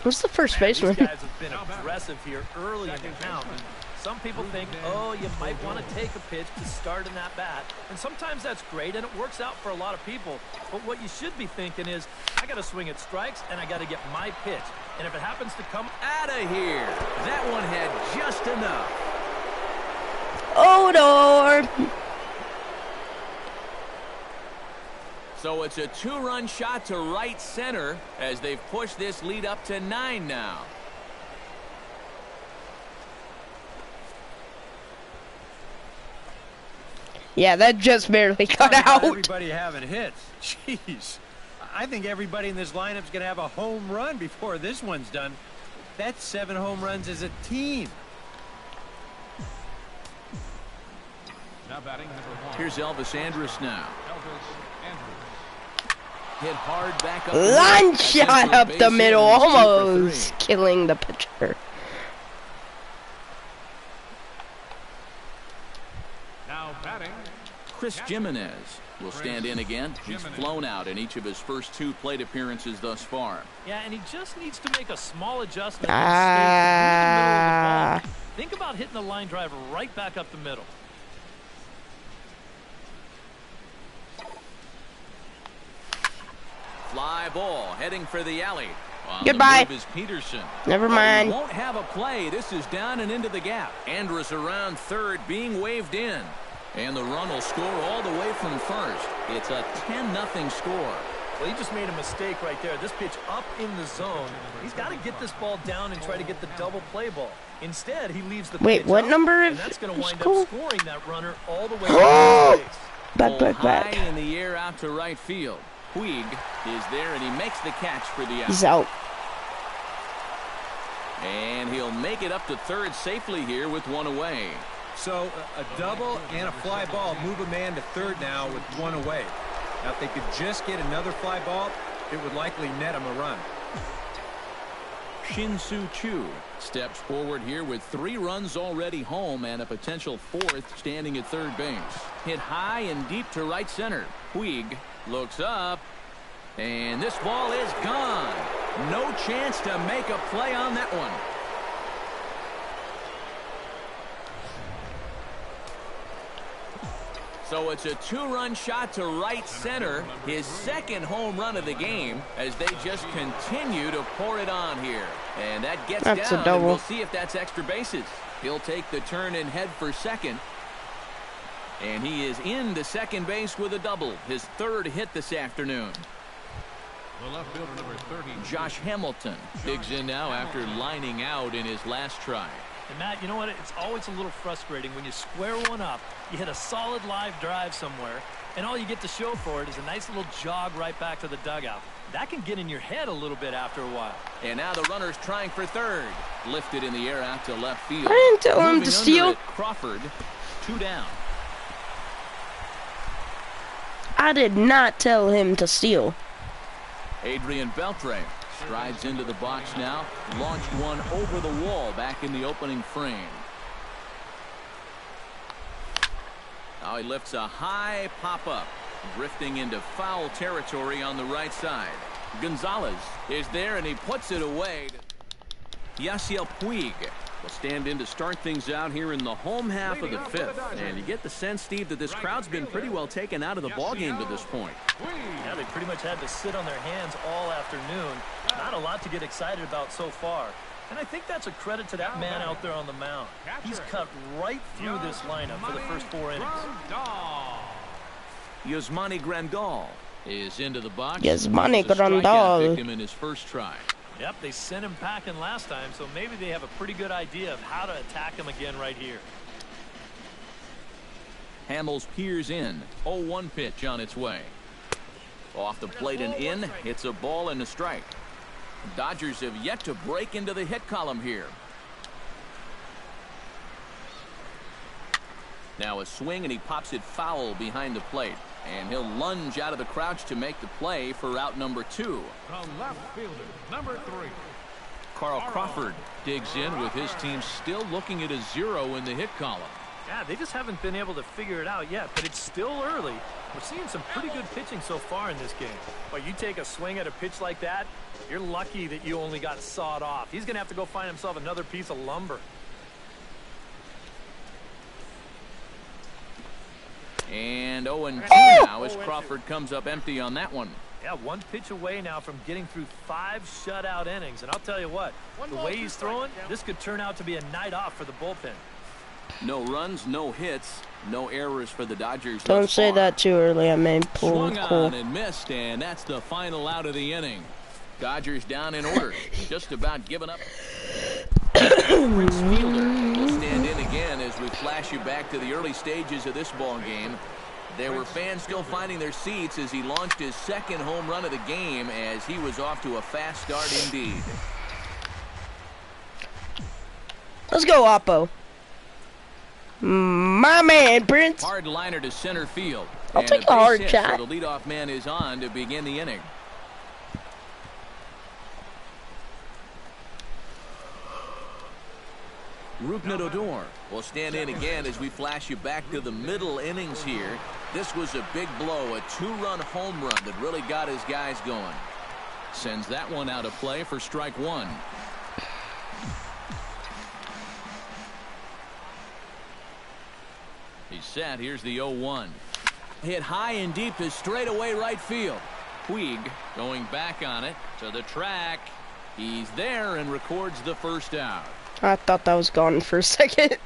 Who's the first baseman? These guys have been aggressive here early in the count. Some people think, oh, you might want to take a pitch to start in that bat. And sometimes that's great, and it works out for a lot of people. But what you should be thinking is, I got to swing at strikes, and I got to get my pitch. And if it happens to come out of here, that one had just enough. Odor! So it's a 2-run shot to right center as they've pushed this lead up to 9 now. Yeah, that just barely got out. Everybody having hits. Jeez. I think everybody in this lineup's going to have a home run before this one's done. That's 7 home runs as a team. Now batting number 1. Here's Elvis Andrus now. Elvis Andrus. Hit hard back up. Line shot up the middle, almost killing the pitcher. Now batting. Chris Jimenez will stand in again. He's flown out in each of his first 2 plate appearances thus far. Yeah, and he just needs to make a small adjustment. And stay through the middle of the ball. Think about hitting the line drive right back up the middle. Fly ball heading for the alley. Goodbye. Is Peterson. Never mind. Won't have a play. This is down and into the gap. Andrus around third, being waved in. And the run will score all the way from first. It's a 10-0 score. Well, he just made a mistake right there. This pitch up in the zone. He's got to get this ball down and try to get the double play ball. Instead, he leaves the pitch what up, number and is that's going to wind school? up scoring that runner all the way to the base. Back. High in the air out to right field. Puig is there, and he makes the catch for the out. He's out. And he'll make it up to third safely here with 1 away. So a double and a fly ball move a man to third now with 1 away. Now, if they could just get another fly ball, it would likely net him a run. Shin-Soo Choo steps forward here with 3 runs already home and a potential 4th standing at third base. Hit high and deep to right center. Puig looks up, and this ball is gone. No chance to make a play on that one. So it's a 2-run shot to right center, his 2nd home run of the game, as they just continue to pour it on here. And that gets That's down, a double. and we'll see if that's extra bases. He'll take the turn and head for second. And he is into second base with a double, his 3rd hit this afternoon. The left fielder number 30. Josh Hamilton digs in now after lining out in his last try. And Matt, you know what? It's always a little frustrating when you square one up, you hit a solid live drive somewhere, and all you get to show for it is a nice little jog right back to the dugout. That can get in your head a little bit after a while. And now the runner's trying for third. Lifted in the air out to left field. I didn't tell him Moving to steal. under it, Crawford, 2 down. I did not tell him to steal. Adrian Beltre strides into the box now. Launched one over the wall back in the opening frame. Now he lifts a high pop-up, drifting into foul territory on the right side. Gonzalez is there, and he puts it away. Yasiel Puig will stand in to start things out here in the home half of the fifth. And you get the sense, Steve, that this crowd's been pretty well taken out of the ballgame to this point. Yeah, they pretty much had to sit on their hands all afternoon. Not a lot to get excited about so far. And I think that's a credit to that man out there on the mound. He's cut right through this lineup for the first 4 innings. Yasmani Grandal is into the box. Yasmani Grandal Grandal. picked him in his first try. Yep, they sent him packing last time, so maybe they have a pretty good idea of how to attack him again right here. Hamels peers in. 0-1 pitch on its way. off the plate and in. It's a ball and a strike. Dodgers have yet to break into the hit column here. Now a swing and he pops it foul behind the plate. And he'll lunge out of the crouch to make the play for out number 2. The left fielder, number 3. Carl Crawford digs in with his team still looking at a 0 in the hit column. Yeah, they just haven't been able to figure it out yet, but it's still early. We're seeing some pretty good pitching so far in this game. But you take a swing at a pitch like that, you're lucky that you only got sawed off. He's going to have to go find himself another piece of lumber. And 0-2 now as Crawford comes up empty on that one. Yeah, one pitch away now from getting through 5 shutout innings. And I'll tell you what, the way he's throwing, this could turn out to be a night off for the bullpen. No runs, no hits, no errors for the Dodgers. Don't say that too early. I may pull Swung cool. on and missed, and that's the final out of the inning. Dodgers down in order, just about giving up. Prince Fielder will stand in again as we flash you back to the early stages of this ball game. There were fans still finding their seats as he launched his second home run of the game as he was off to a fast start indeed. Let's go, Oppo. My man, Prince. Hard liner to center field. I'll take a hard shot. So the leadoff man is on to begin the inning. Rougned Odor will stand in again as we flash you back to the middle innings here. This was a big blow, a 2-run home run that really got his guys going. Sends that one out of play for strike 1. He's set. Here's the 0-1. Hit high and deep to straightaway right field. Puig going back on it to the track. He's there and records the first out. I thought that was gone for a second.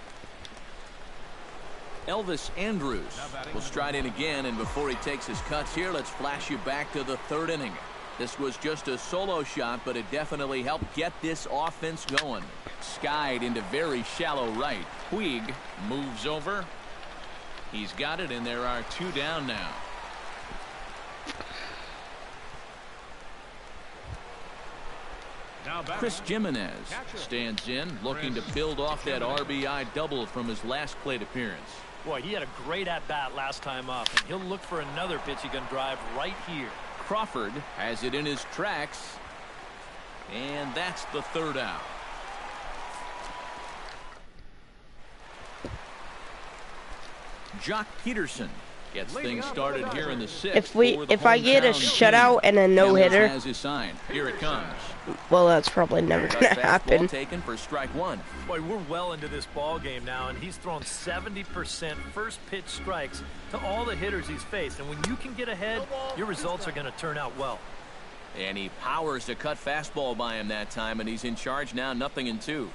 Elvis Andrus will stride in again, and before he takes his cuts here, let's flash you back to the 3rd inning. This was just a solo shot, but it definitely helped get this offense going. Skied into very shallow right. Puig moves over. He's got it, and there are 2 down now. Chris Jimenez Stands in, looking to build off that RBI double from his last plate appearance. Boy, he had a great at-bat last time up, and he'll look for another pitch he can drive right here. Crawford has it in his tracks, And that's the 3rd out. Jock Peterson Gets things started here in the 6th. If I get a shutout and a no-hitter, has his sign. Here it comes. well, that's probably never gonna happen. taken for strike 1. Boy, we're well into this ball game now, and he's thrown 70% first pitch strikes to all the hitters he's faced. And when you can get ahead, your results are going to turn out well. And he powers to cut fastball by him that time, and he's in charge now, 0-2.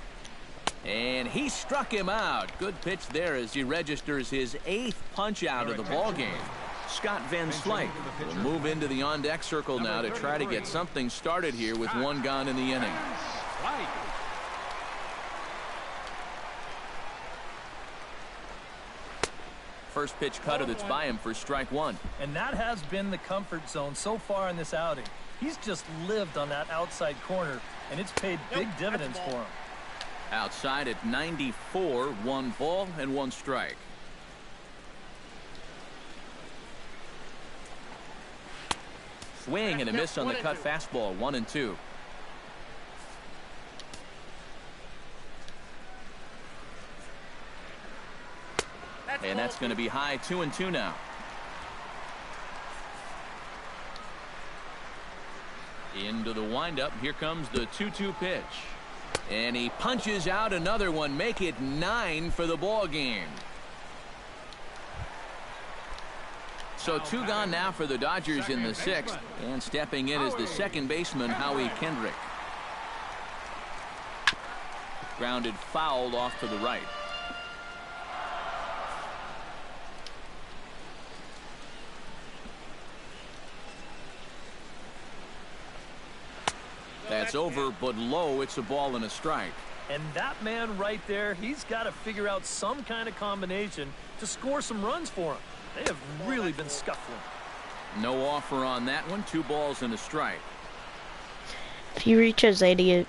And he struck him out. Good pitch there as he registers his 8th punch out of the ball game. Scott Van Slyke will move into the on-deck circle now to try to get something started here with 1 gone in the inning. First pitch cutter that's by him for strike 1. And that has been the comfort zone so far in this outing. He's just lived on that outside corner, and it's paid big dividends for him. Outside at 94, 1 ball and 1 strike. Swing and a miss on the cut fastball, 1-2. And that's going to be high, 2-2 now. Into the windup. Here comes the 2-2 pitch. And he punches out another one, make it 9 for the ball game. So 2 gone now for the Dodgers in the 6th, and stepping in is the second baseman, Howie Kendrick. Grounded foul off to the right. That's over, but low. It's a ball and a strike. And that man right there, he's got to figure out some kind of combination to score some runs for him. They have really been scuffling. No offer on that one. 2 balls and a strike. If he reaches 80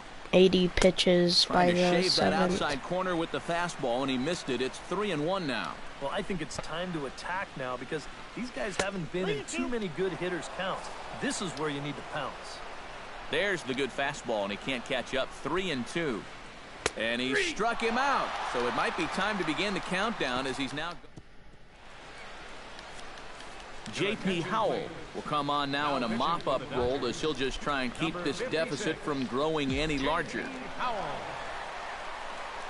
pitches by Trying to the shave that 7th. outside corner with the fastball, and he missed it. It's 3-1 now. Well, I think it's time to attack now because these guys haven't been in too many good hitters' counts. This is where you need to pounce. There's the good fastball, and he can't catch up. 3-2. And he struck him out. So it might be time to begin the countdown as he's now... J.P. Howell will come on now in a mop-up role as he'll just try and keep this deficit from growing any larger.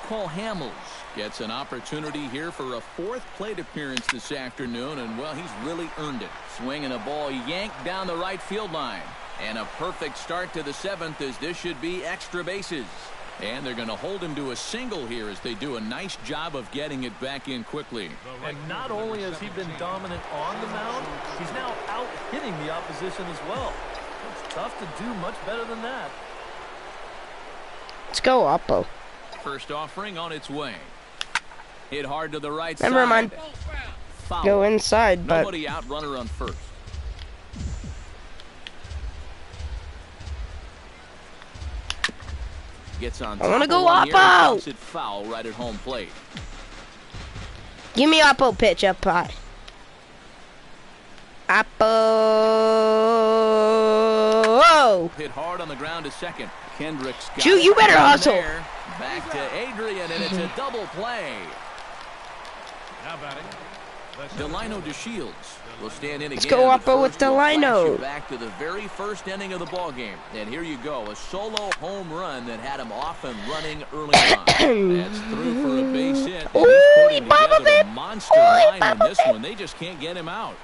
Cole Hamels gets an opportunity here for a 4th plate appearance this afternoon, and, well, he's really earned it. Swinging a ball yanked down the right field line. And a perfect start to the 7th as this should be extra bases. And they're going to hold him to a single here as they do a nice job of getting it back in quickly. And not only has he been dominant on the mound, he's now out hitting the opposition as well. It's tough to do much better than that. Let's go, Oppo. First offering on its way. Hit hard to the right side. Never mind. Foul. Go inside, but Nobody out, runner on first. Gets on. I want to go Oppo. Oppo. Foul right at home plate. Give me Oppo pitch up high. Oppo. Whoa. Hit hard on the ground to second. Kendrick's got Shoot, you better hustle. There. Back to Adrian, and it's a double play. Now batting. Delino DeShields will stand in again. Let's go Oppo with Delino. Back to the very first inning of the ball game. And here you go, a solo home run that had him off and running early on. That's through for a base hit. And he's putting together a monster line in this one. They just can't get him out.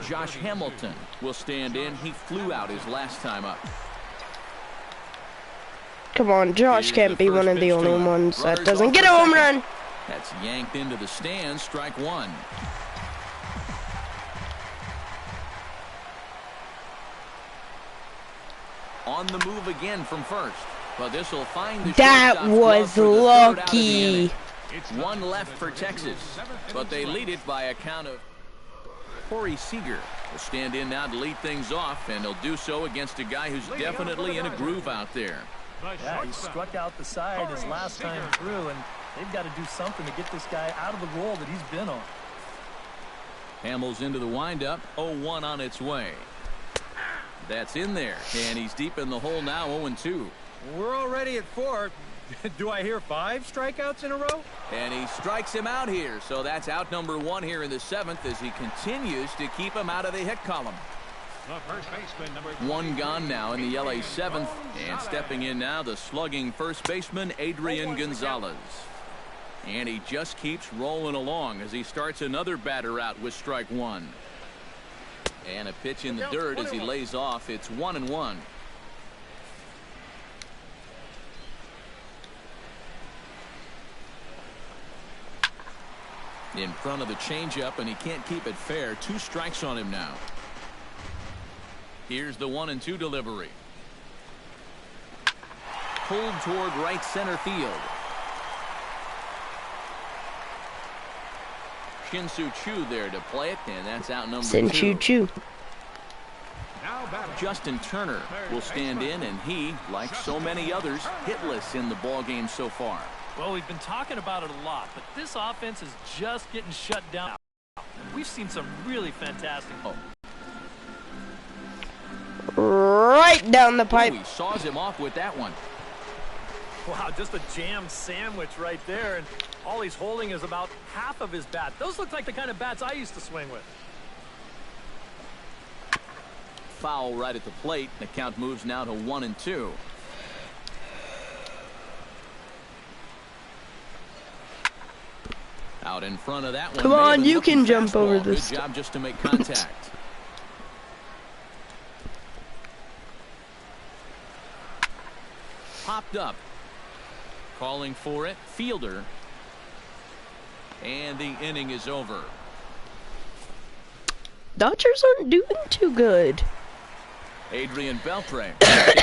Josh Hamilton will stand in. He flew out his last time up. Come on, Josh can't be one of the only ones that doesn't get a home run. That's yanked into the stands. Strike 1. On the move again from first. But this will find the That was lucky. 1 left for Texas. But they lead it by a count of... Corey Seager will stand in now to lead things off, and he'll do so against a guy who's definitely in a groove out there. Yeah, he struck out the side his last time through, and they've got to do something to get this guy out of the role that he's been on. Hamels into the windup. 0-1 on its way. That's in there, and he's deep in the hole now. 0-2. We're already at 4. Do I hear 5 strikeouts in a row? And he strikes him out here, so that's out number 1 here in the 7th as he continues to keep him out of the hit column. 1 gone now in the LA 7th, and stepping in now the slugging first baseman Adrian Gonzalez. And he just keeps rolling along as he starts another batter out with strike 1. And a pitch in the dirt as he lays off. It's 1-1. In front of the changeup, and he can't keep it fair. 2 strikes on him now. Here's the 1-2 delivery. Pulled toward right center field. Shin-Soo Choo there to play it, and that's out number 2. Shin-Soo. Justin Turner will stand in, and he, like so many others, hitless in the ball game so far. Well, we've been talking about it a lot, but this offense is just getting shut down. We've seen some really fantastic. Right down the pipe. Ooh, he saws him off with that one. Wow, just a jam sandwich right there, and all he's holding is about half of his bat. Those look like the kind of bats I used to swing with. Foul right at the plate. The count moves now to 1-2. Out in front of that one. Come on, you can jump over Good this. job just to make contact. Popped up. Calling for it. Fielder. And the inning is over. Dodgers aren't doing too good. Adrian Beltre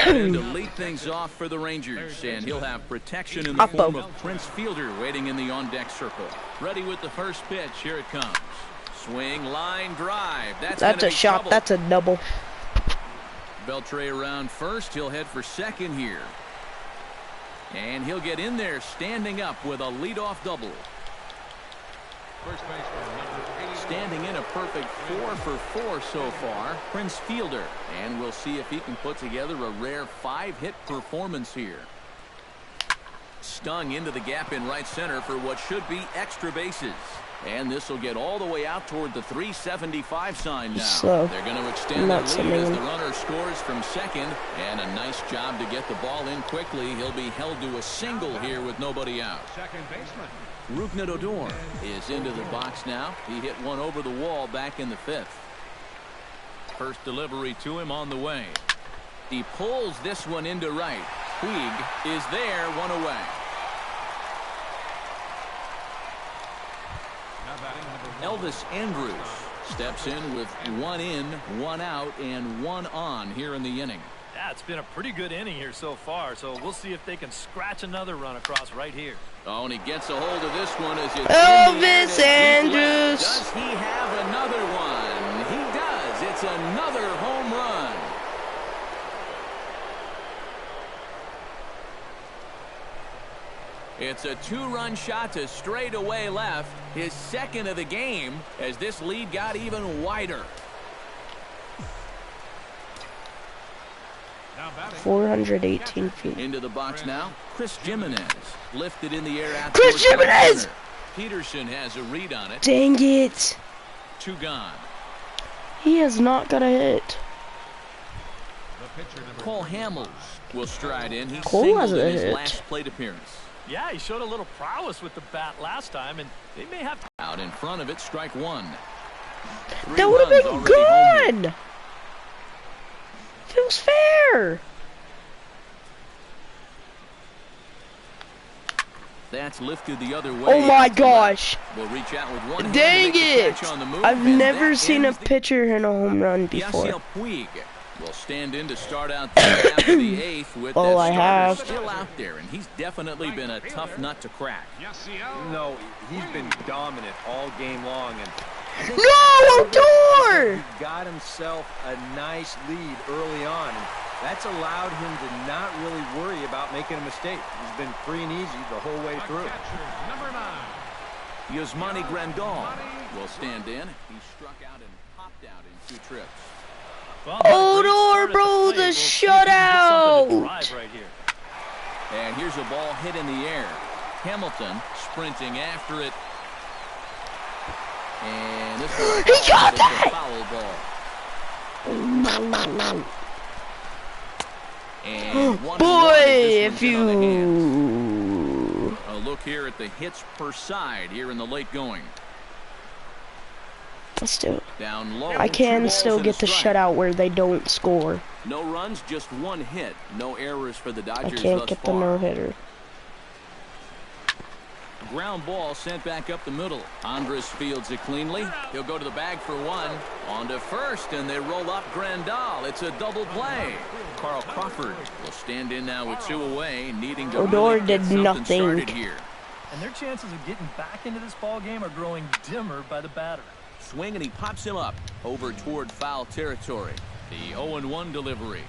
to lead things off for the Rangers, and he'll have protection in the form of Prince Fielder waiting in the on-deck circle. Ready with the first pitch. Here it comes. Swing, line, drive. That's a shot. Trouble. That's a double. Beltre around first. He'll head for second here. And he'll get in there standing up with a leadoff double. First baseman, number 80. Standing in a perfect 4 for 4 so far, Prince Fielder. And we'll see if he can put together a rare 5-hit performance here. Stung into the gap in right center for what should be extra bases. And this will get all the way out toward the 375 sign now. So, they're going to extend their lead as the runner scores from second. And a nice job to get the ball in quickly. He'll be held to a single here with nobody out. Second baseman. Rougned Odor is into the box now. He hit one over the wall back in the 5th. First delivery to him on the way. He pulls this one into right. Puig is there, one away. Elvis Andrus steps in with 1 in, 1 out, and 1 on here in the inning. Yeah, it's been a pretty good inning here so far, so we'll see if they can scratch another run across right here. Oh, and he gets a hold of this one as it's Elvis Andrus. Does he have another one? He does. It's another home run. It's a 2-run shot to straightaway left, his second of the game, as this lead got even wider. 418 feet. Into the box now, Chris Jimenez. Lifted in the air out. Chris Jimenez! Peterson has a read on it. Dang it. 2 gone. He has not got a hit. Cole Hamels will stride in. He Cole singled hasn't in his hit. last plate appearance. Yeah, he showed a little prowess with the bat last time, and they may have to... Out in front of it, strike 1. That would have been good. Feels fair. That's lifted the other way. Oh my gosh. We'll reach out with one hand Dang to make the it. catch on the move, I've and never that seen a ends the- pitcher hit a home run before. Yasiel Puig will stand in to start out the half of the 8th with Oh, that I starter have. still out there, and he's definitely been a tough nut to crack. No, he's been dominant all game long, and No, Odor! he got himself a nice lead early on, and that's allowed him to not really worry about making a mistake. He's been free and easy the whole way through. Number 9. Yasmani Grandal will stand in. He struck out and popped out in 2 trips. Well, not a great Odor, start at the bro, plate. the We'll see if he can get something to shutout. drive right here. And here's a ball hit in the air. Hamilton sprinting after it. And this is He got a that! foul ball. And one Boy, run, this if one's in on the hands. you... A look here at the hits per side here in the late going. Still, Down low. I 2 can balls still and a get the strike. shutout where they don't score. No runs, just 1 hit. No errors for the I Dodgers can't thus get the far. no-hitter. Ground ball sent back up the middle. Andrus fields it cleanly. He'll go to the bag for 1. On to first, and they roll up Grandal. It's a double play. Carl Crawford will stand in now with 2 away, needing to Odor really get did something nothing. started here. And their chances of getting back into this ball game are growing dimmer by the batter. Swing, and he pops him up over toward foul territory. The 0-1 delivery.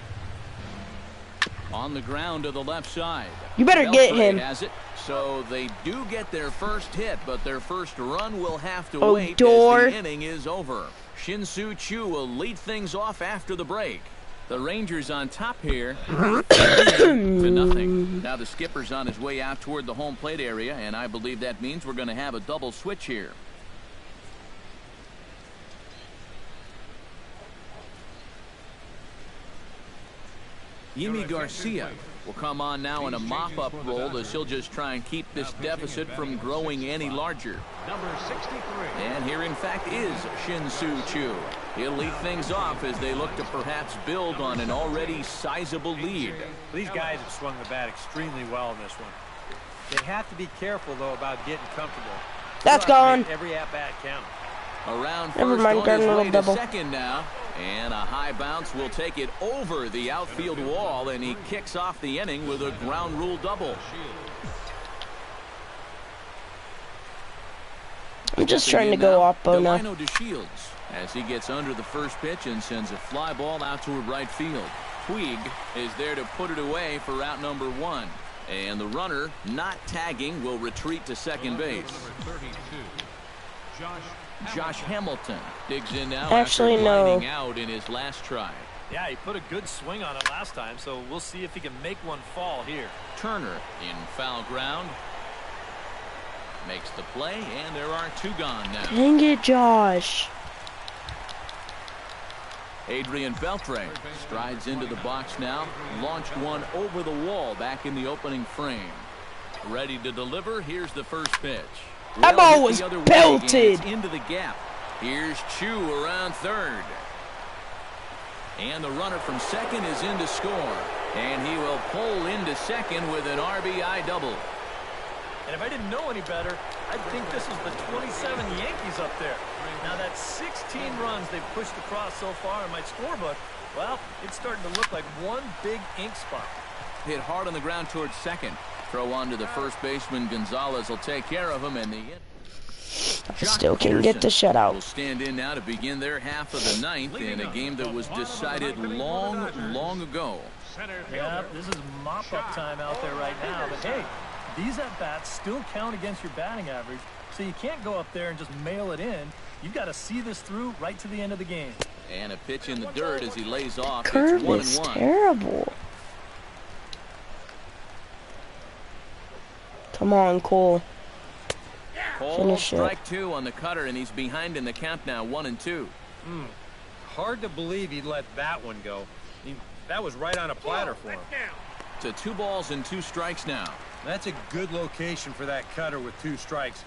On the ground to the left side. You better get Beltre him. has it. So they do get their first hit, but their first run will have to Odor. wait as the inning is over. Shin-Soo Choo will lead things off after the break. The Rangers on top here, 2-0. Now the skipper's on his way out toward the home plate area, and I believe that means we're going to have a double switch here. Yimi Garcia will come on now in a mop-up role as he'll just try and keep this deficit from growing any larger. Number 63. And here, in fact, is Shin-Soo Choo. He'll lead things off as they look to perhaps build on an already sizable lead. These guys have swung the bat extremely well in this one. They have to be careful, though, about getting comfortable. That's gone. Every at-bat count. Around Never first mind, on got his a little way to double. second now. And a high bounce will take it over the outfield wall, and he kicks off the inning with a ground rule double. I'm just trying to go off now. Delino DeShields as he gets under the first pitch and sends a fly ball out to right field. Puig is there to put it away for out number 1. And the runner, not tagging, will retreat to second base. Number 32. Josh Hamilton digs in now Actually, after no. lining out in his last try. Yeah, he put a good swing on it last time, so we'll see if he can make one fall here. Turner in foul ground. Makes the play, and there are 2 gone now. Dang it, Josh. Adrian Beltre strides into the box now. Launched one over the wall back in the opening frame. Ready to deliver. Here's the first pitch. That Well, ball hit was the other way, belted. and it's into the gap. Here's Chu around third. And the runner from second is in to score. And he will pull into second with an RBI double. And if I didn't know any better, I'd think this was the 27 Yankees up there. Now that's 16 runs they've pushed across so far in my scorebook. Well, it's starting to look like one big ink spot. Hit hard on the ground towards second. Throw on to the first baseman. Gonzalez will take care of him, and the Still can get the shutout. will stand in now to begin their half of the ninth in a game that was decided long ago. Yeah, this is mop-up time out there right now. But hey, these at-bats still count against your batting average, so you can't go up there and just mail it in. You've got to see this through right to the end of the game. And a pitch in the dirt as he lays off. Curve It's is 1-1. terrible. Come on, Cole. Cole, Finish it. strike 2 on the cutter, and he's behind in the count now, 1-2. Hard to believe he'd let that one go. I mean, that was right on a platter for him. To 2 balls and 2 strikes now. That's a good location for that cutter with 2 strikes.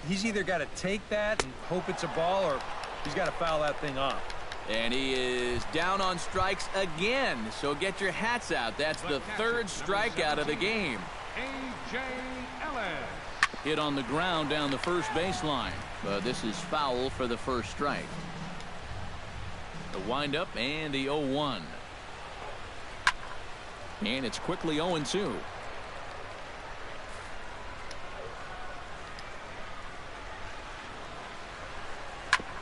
He's either got to take that and hope it's a ball, or he's got to foul that thing off. And he is down on strikes again. So get your hats out. That's the 3rd strikeout of the game. A.J. Ellis. Hit on the ground down the first baseline. But this is foul for the first strike. The windup and the 0-1. And it's quickly 0-2.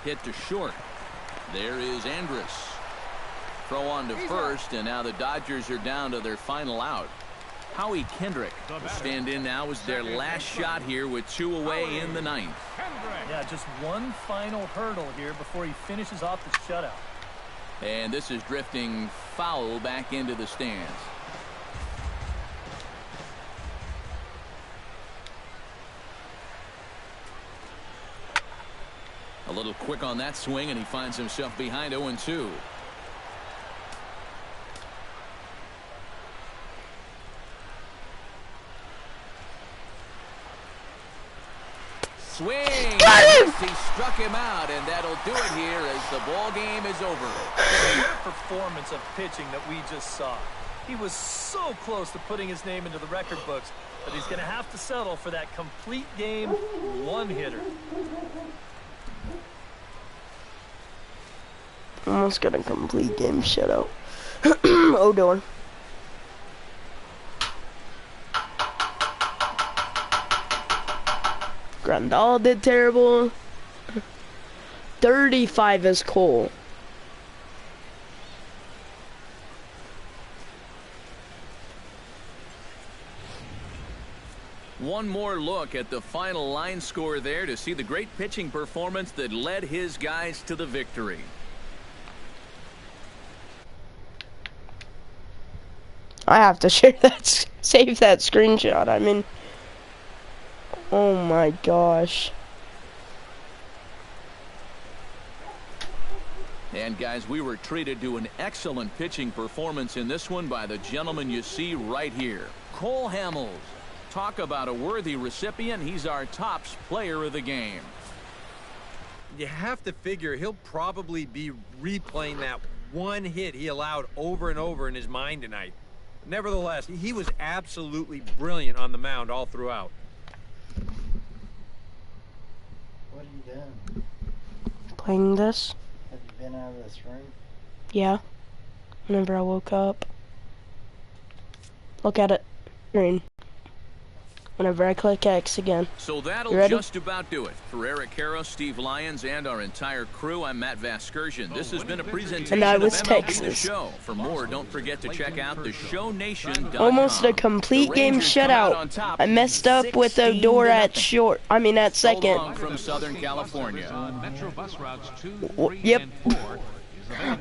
Hit to short. There is Andrus. Throw on to first, and now the Dodgers are down to their final out. Howie Kendrick will stand in now as their last shot here with 2 away in the 9th. Yeah, just one final hurdle here before he finishes off the shutout. And this is drifting foul back into the stands. A little quick on that swing, and he finds himself behind 0-2. Swing! He struck him out, and that'll do it here as the ball game is over. What a performance of pitching that we just saw. He was so close to putting his name into the record books, but he's going to have to settle for that complete game one-hitter. Almost got a complete game shutout. Odor. Grandal did terrible. 35 is Cole. One more look at the final line score there to see the great pitching performance that led his guys to the victory. I have to share that, save that screenshot. I mean, oh my gosh. And guys, we were treated to an excellent pitching performance in this one by the gentleman you see right here, Cole Hamels. Talk about a worthy recipient. He's our tops player of the game. You have to figure he'll probably be replaying that one hit he allowed over and over in his mind tonight. Nevertheless, he was absolutely brilliant on the mound all throughout. What have you done? Playing this? Have you been out of this room? Yeah. Whenever I woke up. Look at it. Green. Whenever I click X again. So that'll just about do it. For Eric Harrow, Steve Lyons, and our entire crew, I'm Matt Vasgersian. This has been a presentation and I was of MLB Texas. The Show. For more, don't forget to check out theshownation.com. Almost a complete game shutout. I messed up with Odor at short. I mean at second. From Southern California. Yep.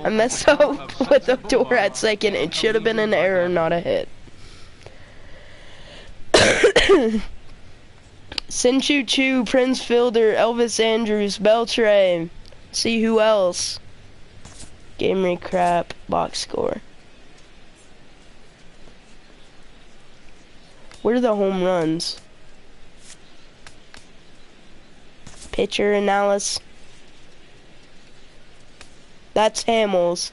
I messed up with Odor at second. It should have been an error, not a hit. Sinchu Chu, Prince Fielder, Elvis Andrews, Beltray. See who else. Game recap, box score. Where are the home runs? Pitcher analysis. That's Hamels.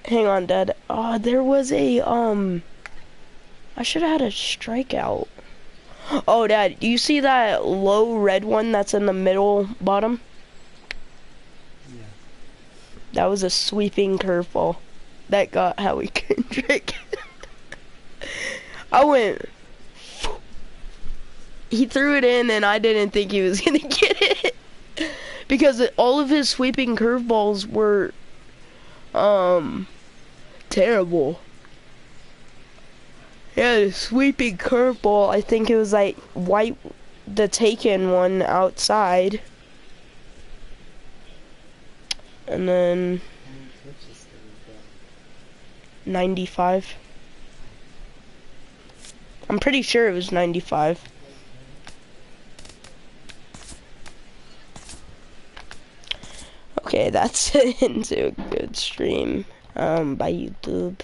Hang on, Dad. Oh, there was a, I should have had a strikeout. Oh, Dad, you see that low red one that's in the middle bottom? Yeah. That was a sweeping curveball. That got Howie Kendrick. I went... He threw it in and I didn't think he was gonna get it. Because all of his sweeping curveballs were, terrible. Yeah, the sweeping curveball, I think it was like white, the taken one outside. And then 95. I'm pretty sure it was 95. Okay, that's into a good stream by YouTube.